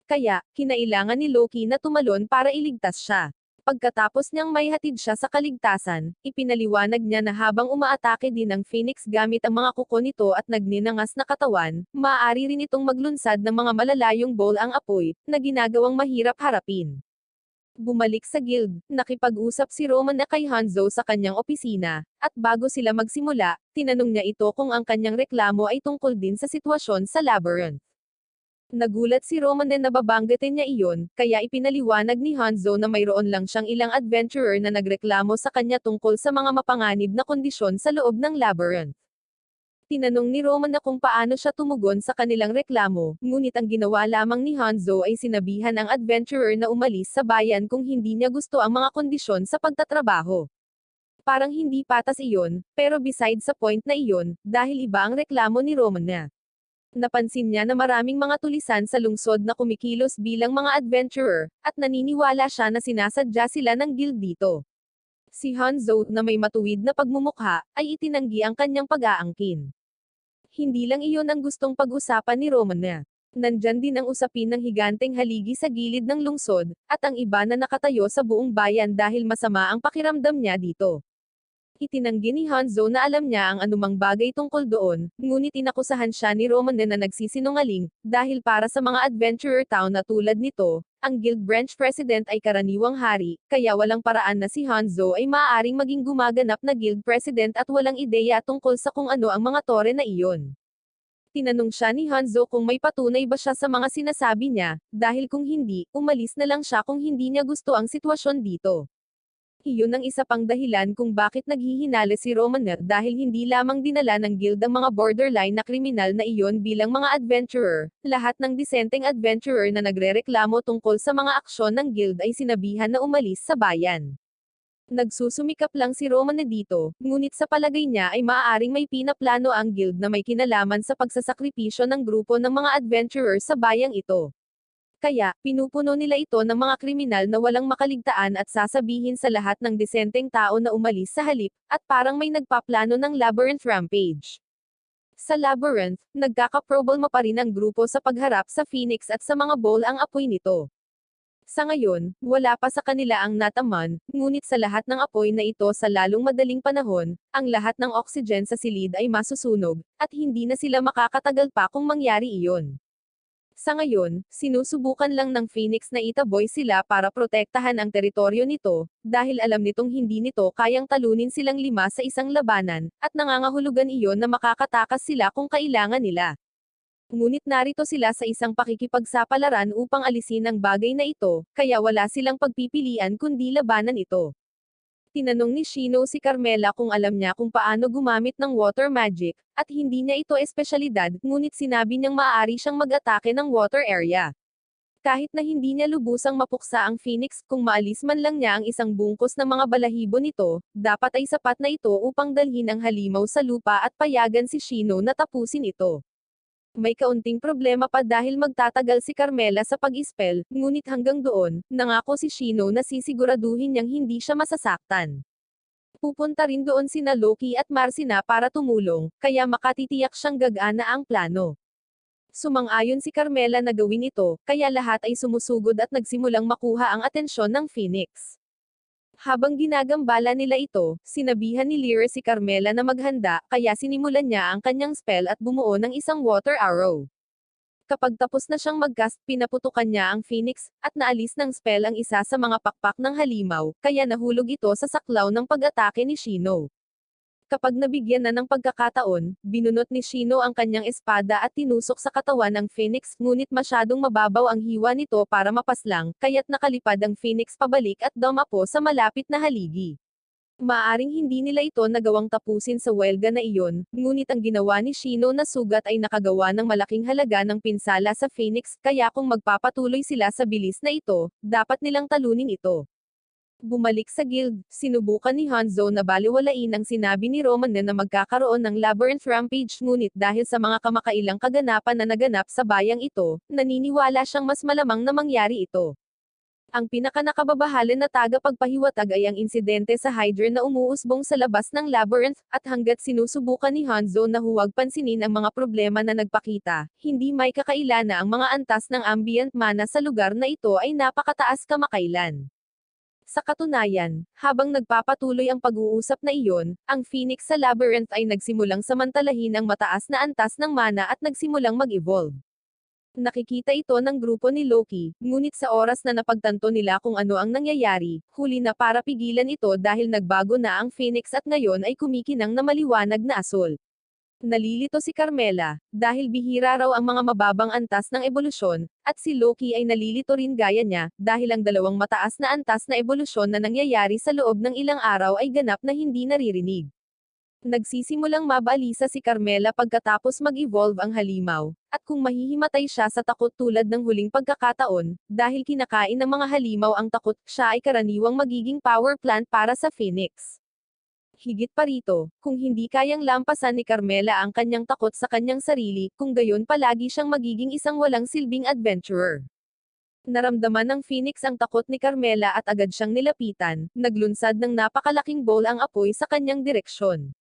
Kaya, kinailangan ni Loki na tumalon para iligtas siya. Pagkatapos niyang maihatid siya sa kaligtasan, ipinaliwanag niya na habang umaatake din ang Phoenix gamit ang mga kuko nito at nagninangas na katawan, maaari rin itong maglunsad ng mga malalayong ball ang apoy, na ginagawang mahirap harapin. Bumalik sa guild, nakipag-usap si Roman na kay Hanzo sa kanyang opisina, at bago sila magsimula, tinanong niya ito kung ang kanyang reklamo ay tungkol din sa sitwasyon sa labyrinth. Nagulat si Roman na nababanggatin niya iyon, kaya ipinaliwanag ni Hanzo na mayroon lang siyang ilang adventurer na nagreklamo sa kanya tungkol sa mga mapanganib na kondisyon sa loob ng labyrinth. Tinanong ni Roman na kung paano siya tumugon sa kanilang reklamo, ngunit ang ginawa lamang ni Hanzo ay sinabihan ang adventurer na umalis sa bayan kung hindi niya gusto ang mga kondisyon sa pagtatrabaho. Parang hindi patas iyon, pero beside sa point na iyon, dahil iba ang reklamo ni Roman na. Napansin niya na maraming mga tulisan sa lungsod na kumikilos bilang mga adventurer, at naniniwala siya na sinasadya sila ng guild dito. Si Hanzo, na may matuwid na pagmumukha, ay itinanggi ang kanyang pag-aangkin. Hindi lang iyon ang gustong pag-usapan ni Roman na. Nandyan din ang usapin ng higanteng haligi sa gilid ng lungsod, at ang iba na nakatayo sa buong bayan dahil masama ang pakiramdam niya dito. Itinanggi ni Hanzo na alam niya ang anumang bagay tungkol doon, ngunit inakusahan siya ni Roman na nagsisinungaling, dahil para sa mga adventurer town na tulad nito, ang guild branch president ay karaniwang hari, kaya walang paraan na si Hanzo ay maaaring maging gumaganap na guild president at walang ideya tungkol sa kung ano ang mga tore na iyon. Tinanong siya ni Hanzo kung may patunay ba siya sa mga sinasabi niya, dahil kung hindi, umalis na lang siya kung hindi niya gusto ang sitwasyon dito. Iyon ang isa pang dahilan kung bakit naghihinala si Romaner dahil hindi lamang dinala ng guild ang mga borderline na kriminal na iyon bilang mga adventurer, lahat ng disenteng adventurer na nagrereklamo tungkol sa mga aksyon ng guild ay sinabihan na umalis sa bayan. Nagsusumikap lang si Romaner dito, ngunit sa palagay niya ay maaaring may pinaplano ang guild na may kinalaman sa pagsasakripisyo ng grupo ng mga adventurer sa bayang ito. Kaya, pinupuno nila ito ng mga kriminal na walang makaligtaan at sasabihin sa lahat ng disenteng tao na umalis sa halip, at parang may nagpaplano ng labyrinth rampage. Sa labyrinth, nagkakaproblema pa rin ang grupo sa pagharap sa Phoenix at sa mga bowl ang apoy nito. Sa ngayon, wala pa sa kanila ang nataman, ngunit sa lahat ng apoy na ito sa lalong madaling panahon, ang lahat ng oxygen sa silid ay masusunog, at hindi na sila makakatagal pa kung mangyari iyon. Sa ngayon, sinusubukan lang ng Phoenix na itaboy sila para protektahan ang teritoryo nito, dahil alam nitong hindi nito kayang talunin silang 5 sa isang labanan, at nangangahulugan iyon na makakatakas sila kung kailangan nila. Ngunit narito sila sa isang pakikipagsapalaran upang alisin ang bagay na ito, kaya wala silang pagpipilian kundi labanan ito. Tinanong ni Shino si Carmela kung alam niya kung paano gumamit ng water magic, at hindi niya ito espesyalidad, ngunit sinabi niyang maaari siyang mag-atake ng water area. Kahit na hindi niya lubusang mapuksa ang Phoenix, kung maalis man lang niya ang isang bungkos ng mga balahibo nito, dapat ay sapat na ito upang dalhin ang halimaw sa lupa at payagan si Shino na tapusin ito. May kaunting problema pa dahil magtatagal si Carmela sa pag-spell, ngunit hanggang doon, nangako si Shino na sisiguraduhin niyang hindi siya masasaktan. Pupunta rin doon sina Loki at Marcina para tumulong, kaya makatitiyak siyang gagana ang plano. Sumang-ayon si Carmela na gawin ito, kaya lahat ay sumusugod at nagsimulang makuha ang atensyon ng Phoenix. Habang ginagambala nila ito, sinabihan ni Lyra si Carmela na maghanda, kaya sinimulan niya ang kanyang spell at bumuo ng isang water arrow. Kapag tapos na siyang mag-cast, pinaputukan niya ang Phoenix, at naalis ng spell ang isa sa mga pakpak ng halimaw, kaya nahulog ito sa saklaw ng pag-atake ni Shino. Kapag nabigyan na ng pagkakataon, binunot ni Shino ang kanyang espada at tinusok sa katawan ng Phoenix, ngunit masyadong mababaw ang hiwa nito para mapaslang, kaya't nakalipad ang Phoenix pabalik at dumapo sa malapit na haligi. Maaring hindi nila ito nagawang tapusin sa welga na iyon, ngunit ang ginawa ni Shino na sugat ay nakagawa ng malaking halaga ng pinsala sa Phoenix, kaya kung magpapatuloy sila sa bilis na ito, dapat nilang talunin ito. Bumalik sa guild, sinubukan ni Hanzo na baliwalain ang sinabi ni Roman na magkakaroon ng labyrinth rampage, ngunit dahil sa mga kamakailang kaganapan na naganap sa bayang ito, naniniwala siyang mas malamang na mangyari ito. Ang pinakanakababahala na tagapagpahiwatag ay ang insidente sa Hydra na umuusbong sa labas ng labyrinth, at hanggat sinusubukan ni Hanzo na huwag pansinin ang mga problema na nagpakita, hindi may kakailana ang mga antas ng ambient mana sa lugar na ito ay napakataas kamakailan. Sa katunayan, habang nagpapatuloy ang pag-uusap na iyon, ang Phoenix sa labyrinth ay nagsimulang samantalahin ang mataas na antas ng mana at nagsimulang mag-evolve. Nakikita ito ng grupo ni Loki, ngunit sa oras na napagtanto nila kung ano ang nangyayari, huli na para pigilan ito dahil nagbago na ang Phoenix at ngayon ay kumikinang na maliwanag na asul. Nalilito si Carmela, dahil bihira raw ang mga mababang antas ng ebolusyon, at si Loki ay nalilito rin gaya niya, dahil ang dalawang mataas na antas na ebolusyon na nangyayari sa loob ng ilang araw ay ganap na hindi naririnig. Nagsisimulang mabalisa si Carmela pagkatapos mag-evolve ang halimaw, at kung mahihimatay siya sa takot tulad ng huling pagkakataon, dahil kinakain ng mga halimaw ang takot, siya ay karaniwang magiging power plant para sa Phoenix. Higit pa rito, kung hindi kayang lampasan ni Carmela ang kanyang takot sa kanyang sarili, kung gayon palagi siyang magiging isang walang silbing adventurer. Naramdaman ng Phoenix ang takot ni Carmela at agad siyang nilapitan, naglunsad ng napakalaking bowl ang apoy sa kanyang direksyon.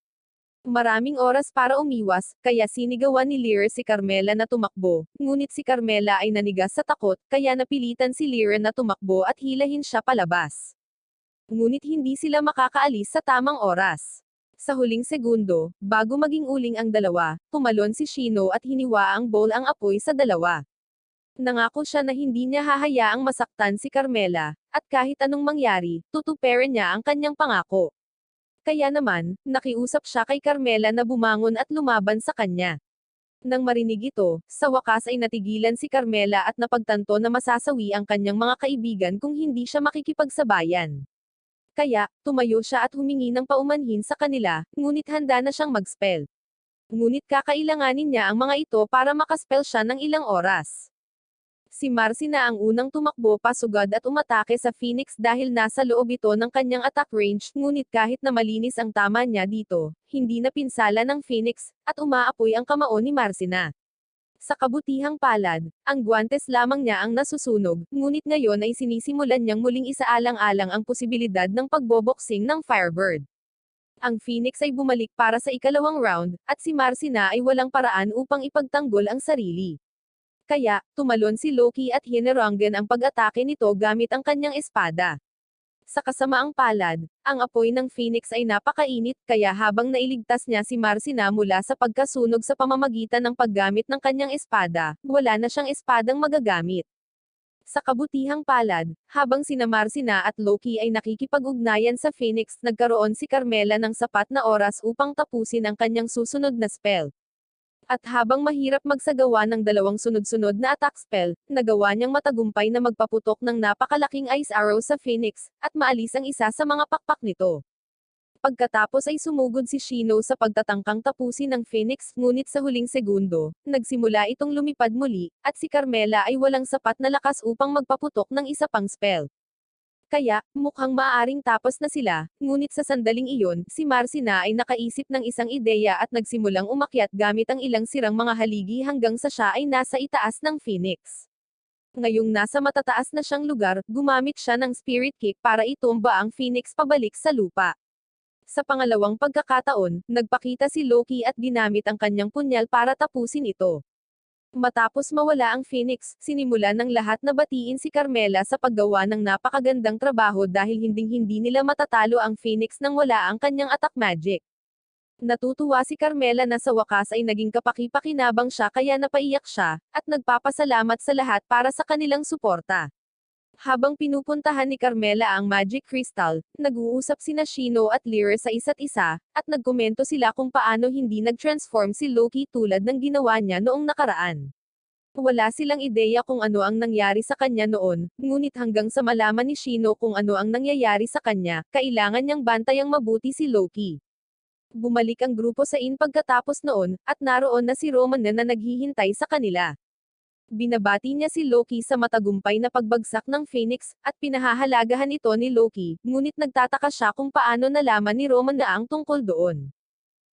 Maraming oras para umiwas, kaya sinigawan ni Lyra si Carmela na tumakbo, ngunit si Carmela ay nanigas sa takot, kaya napilitan si Lyra na tumakbo at hilahin siya palabas. Ngunit hindi sila makakaalis sa tamang oras. Sa huling segundo, bago maging uling ang dalawa, tumalon si Shino at hiniwa ang bowl ang apoy sa dalawa. Nangako siya na hindi niya hahayaang masaktan si Carmela, at kahit anong mangyari, tutuparin niya ang kanyang pangako. Kaya naman, nakiusap siya kay Carmela na bumangon at lumaban sa kanya. Nang marinig ito, sa wakas ay natigilan si Carmela at napagtanto na masasawi ang kanyang mga kaibigan kung hindi siya makikipagsabayan. Kaya, tumayo siya at humingi ng paumanhin sa kanila, ngunit handa na siyang mag-spell. Ngunit kakailanganin niya ang mga ito para makaspell siya ng ilang oras. Si Marcina ang unang tumakbo pasugad at umatake sa Phoenix dahil nasa loob ito ng kanyang attack range, ngunit kahit na malinis ang tama niya dito, hindi napinsala ng Phoenix, at umaapoy ang kamao ni Marcina. Sa kabutihang palad, ang guwantes lamang niya ang nasusunog, ngunit ngayon ay sinisimulan niyang muling isaalang-alang ang posibilidad ng pagboboksing ng Firebird. Ang Phoenix ay bumalik para sa ikalawang round, at si Marcina ay walang paraan upang ipagtanggol ang sarili. Kaya, tumalon si Loki at hinerangan ang pag-atake nito gamit ang kanyang espada. Sa kasamaang palad, ang apoy ng Phoenix ay napakainit, kaya habang nailigtas niya si Marcina mula sa pagkasunog sa pamamagitan ng paggamit ng kanyang espada, wala na siyang espadang magagamit. Sa kabutihang palad, habang sina Marcina at Loki ay nakikipag-ugnayan sa Phoenix, nagkaroon si Carmela ng sapat na oras upang tapusin ang kanyang susunod na spell. At habang mahirap magsagawa ng dalawang sunod-sunod na attack spell, nagawa niyang matagumpay na magpaputok ng napakalaking ice arrow sa Phoenix, at maalis ang isa sa mga pakpak nito. Pagkatapos ay sumugod si Shino sa pagtatangkang tapusin ng Phoenix, ngunit sa huling segundo, nagsimula itong lumipad muli, at si Carmela ay walang sapat na lakas upang magpaputok ng isa pang spell. Kaya, mukhang maaaring tapos na sila, ngunit sa sandaling iyon, si Marcina ay nakaisip ng isang ideya at nagsimulang umakyat gamit ang ilang sirang mga haligi hanggang sa siya ay nasa itaas ng Phoenix. Ngayong nasa matataas na siyang lugar, gumamit siya ng Spirit Kick para itumba ang Phoenix pabalik sa lupa. Sa pangalawang pagkakataon, nagpakita si Loki at ginamit ang kanyang punyal para tapusin ito. Matapos mawala ang Phoenix, sinimulan ng lahat na batiin si Carmela sa paggawa ng napakagandang trabaho dahil hinding-hindi nila matatalo ang Phoenix nang wala ang kanyang attack magic. Natutuwa si Carmela na sa wakas ay naging kapaki-pakinabang siya kaya napaiyak siya, at nagpapasalamat sa lahat para sa kanilang suporta. Habang pinupuntahan ni Carmela ang Magic Crystal, nag-uusap sina Shino at Lyra sa isa't isa, at nagkomento sila kung paano hindi nag-transform si Loki tulad ng ginawa niya noong nakaraan. Wala silang ideya kung ano ang nangyari sa kanya noon, ngunit hanggang sa malaman ni Shino kung ano ang nangyayari sa kanya, kailangan niyang bantayang mabuti si Loki. Bumalik ang grupo sa inn pagkatapos noon, at naroon na si Roman na naghihintay sa kanila. Binabati niya si Loki sa matagumpay na pagbagsak ng Phoenix, at pinahahalagahan ito ni Loki, ngunit nagtataka siya kung paano nalaman ni Roman na ang tungkol doon.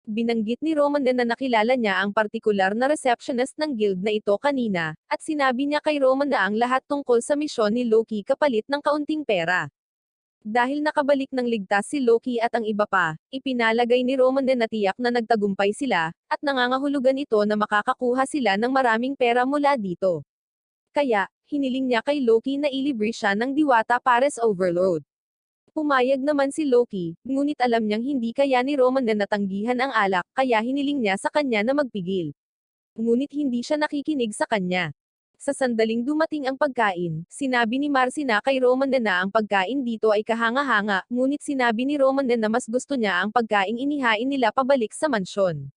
Binanggit ni Roman na nakilala niya ang partikular na receptionist ng guild na ito kanina, at sinabi niya kay Roman na ang lahat tungkol sa misyon ni Loki kapalit ng kaunting pera. Dahil nakabalik ng ligtas si Loki at ang iba pa, ipinalagay ni Roman na tiyak na nagtagumpay sila, at nangangahulugan ito na makakakuha sila ng maraming pera mula dito. Kaya, hiniling niya kay Loki na ilibre siya ng Diwata Pares Overlord. Pumayag naman si Loki, ngunit alam niyang hindi kaya ni Roman na natanggihan ang alak, kaya hiniling niya sa kanya na magpigil. Ngunit hindi siya nakikinig sa kanya. Sa sandaling dumating ang pagkain, sinabi ni Marcina kay Roman na ang pagkain dito ay kahanga-hanga, ngunit sinabi ni Roman na mas gusto niya ang pagkaing inihain nila pabalik sa mansyon.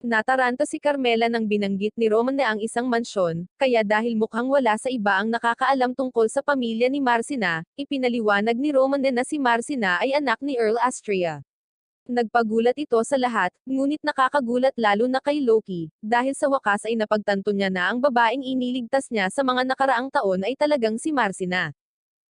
Nataranta si Carmela nang binanggit ni Roman na ang isang mansyon, kaya dahil mukhang wala sa iba ang nakakaalam tungkol sa pamilya ni Marcina, ipinaliwanag ni Roman na si Marcina ay anak ni Earl Astria. Nagpagulat ito sa lahat, ngunit nakakagulat lalo na kay Loki, dahil sa wakas ay napagtanto niya na ang babaeng iniligtas niya sa mga nakaraang taon ay talagang si Marcina.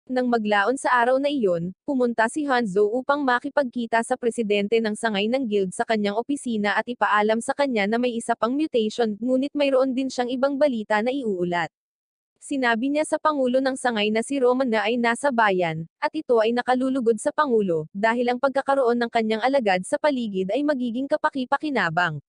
Nang maglaon sa araw na iyon, pumunta si Hanzo upang makipagkita sa presidente ng sangay ng guild sa kanyang opisina at ipaalam sa kanya na may isa pang mutation, ngunit mayroon din siyang ibang balita na iuulat. Sinabi niya sa Pangulo ng sangay na si Roman na ay nasa bayan, at ito ay nakalulugod sa Pangulo, dahil ang pagkakaroon ng kanyang alagad sa paligid ay magiging kapaki-pakinabang.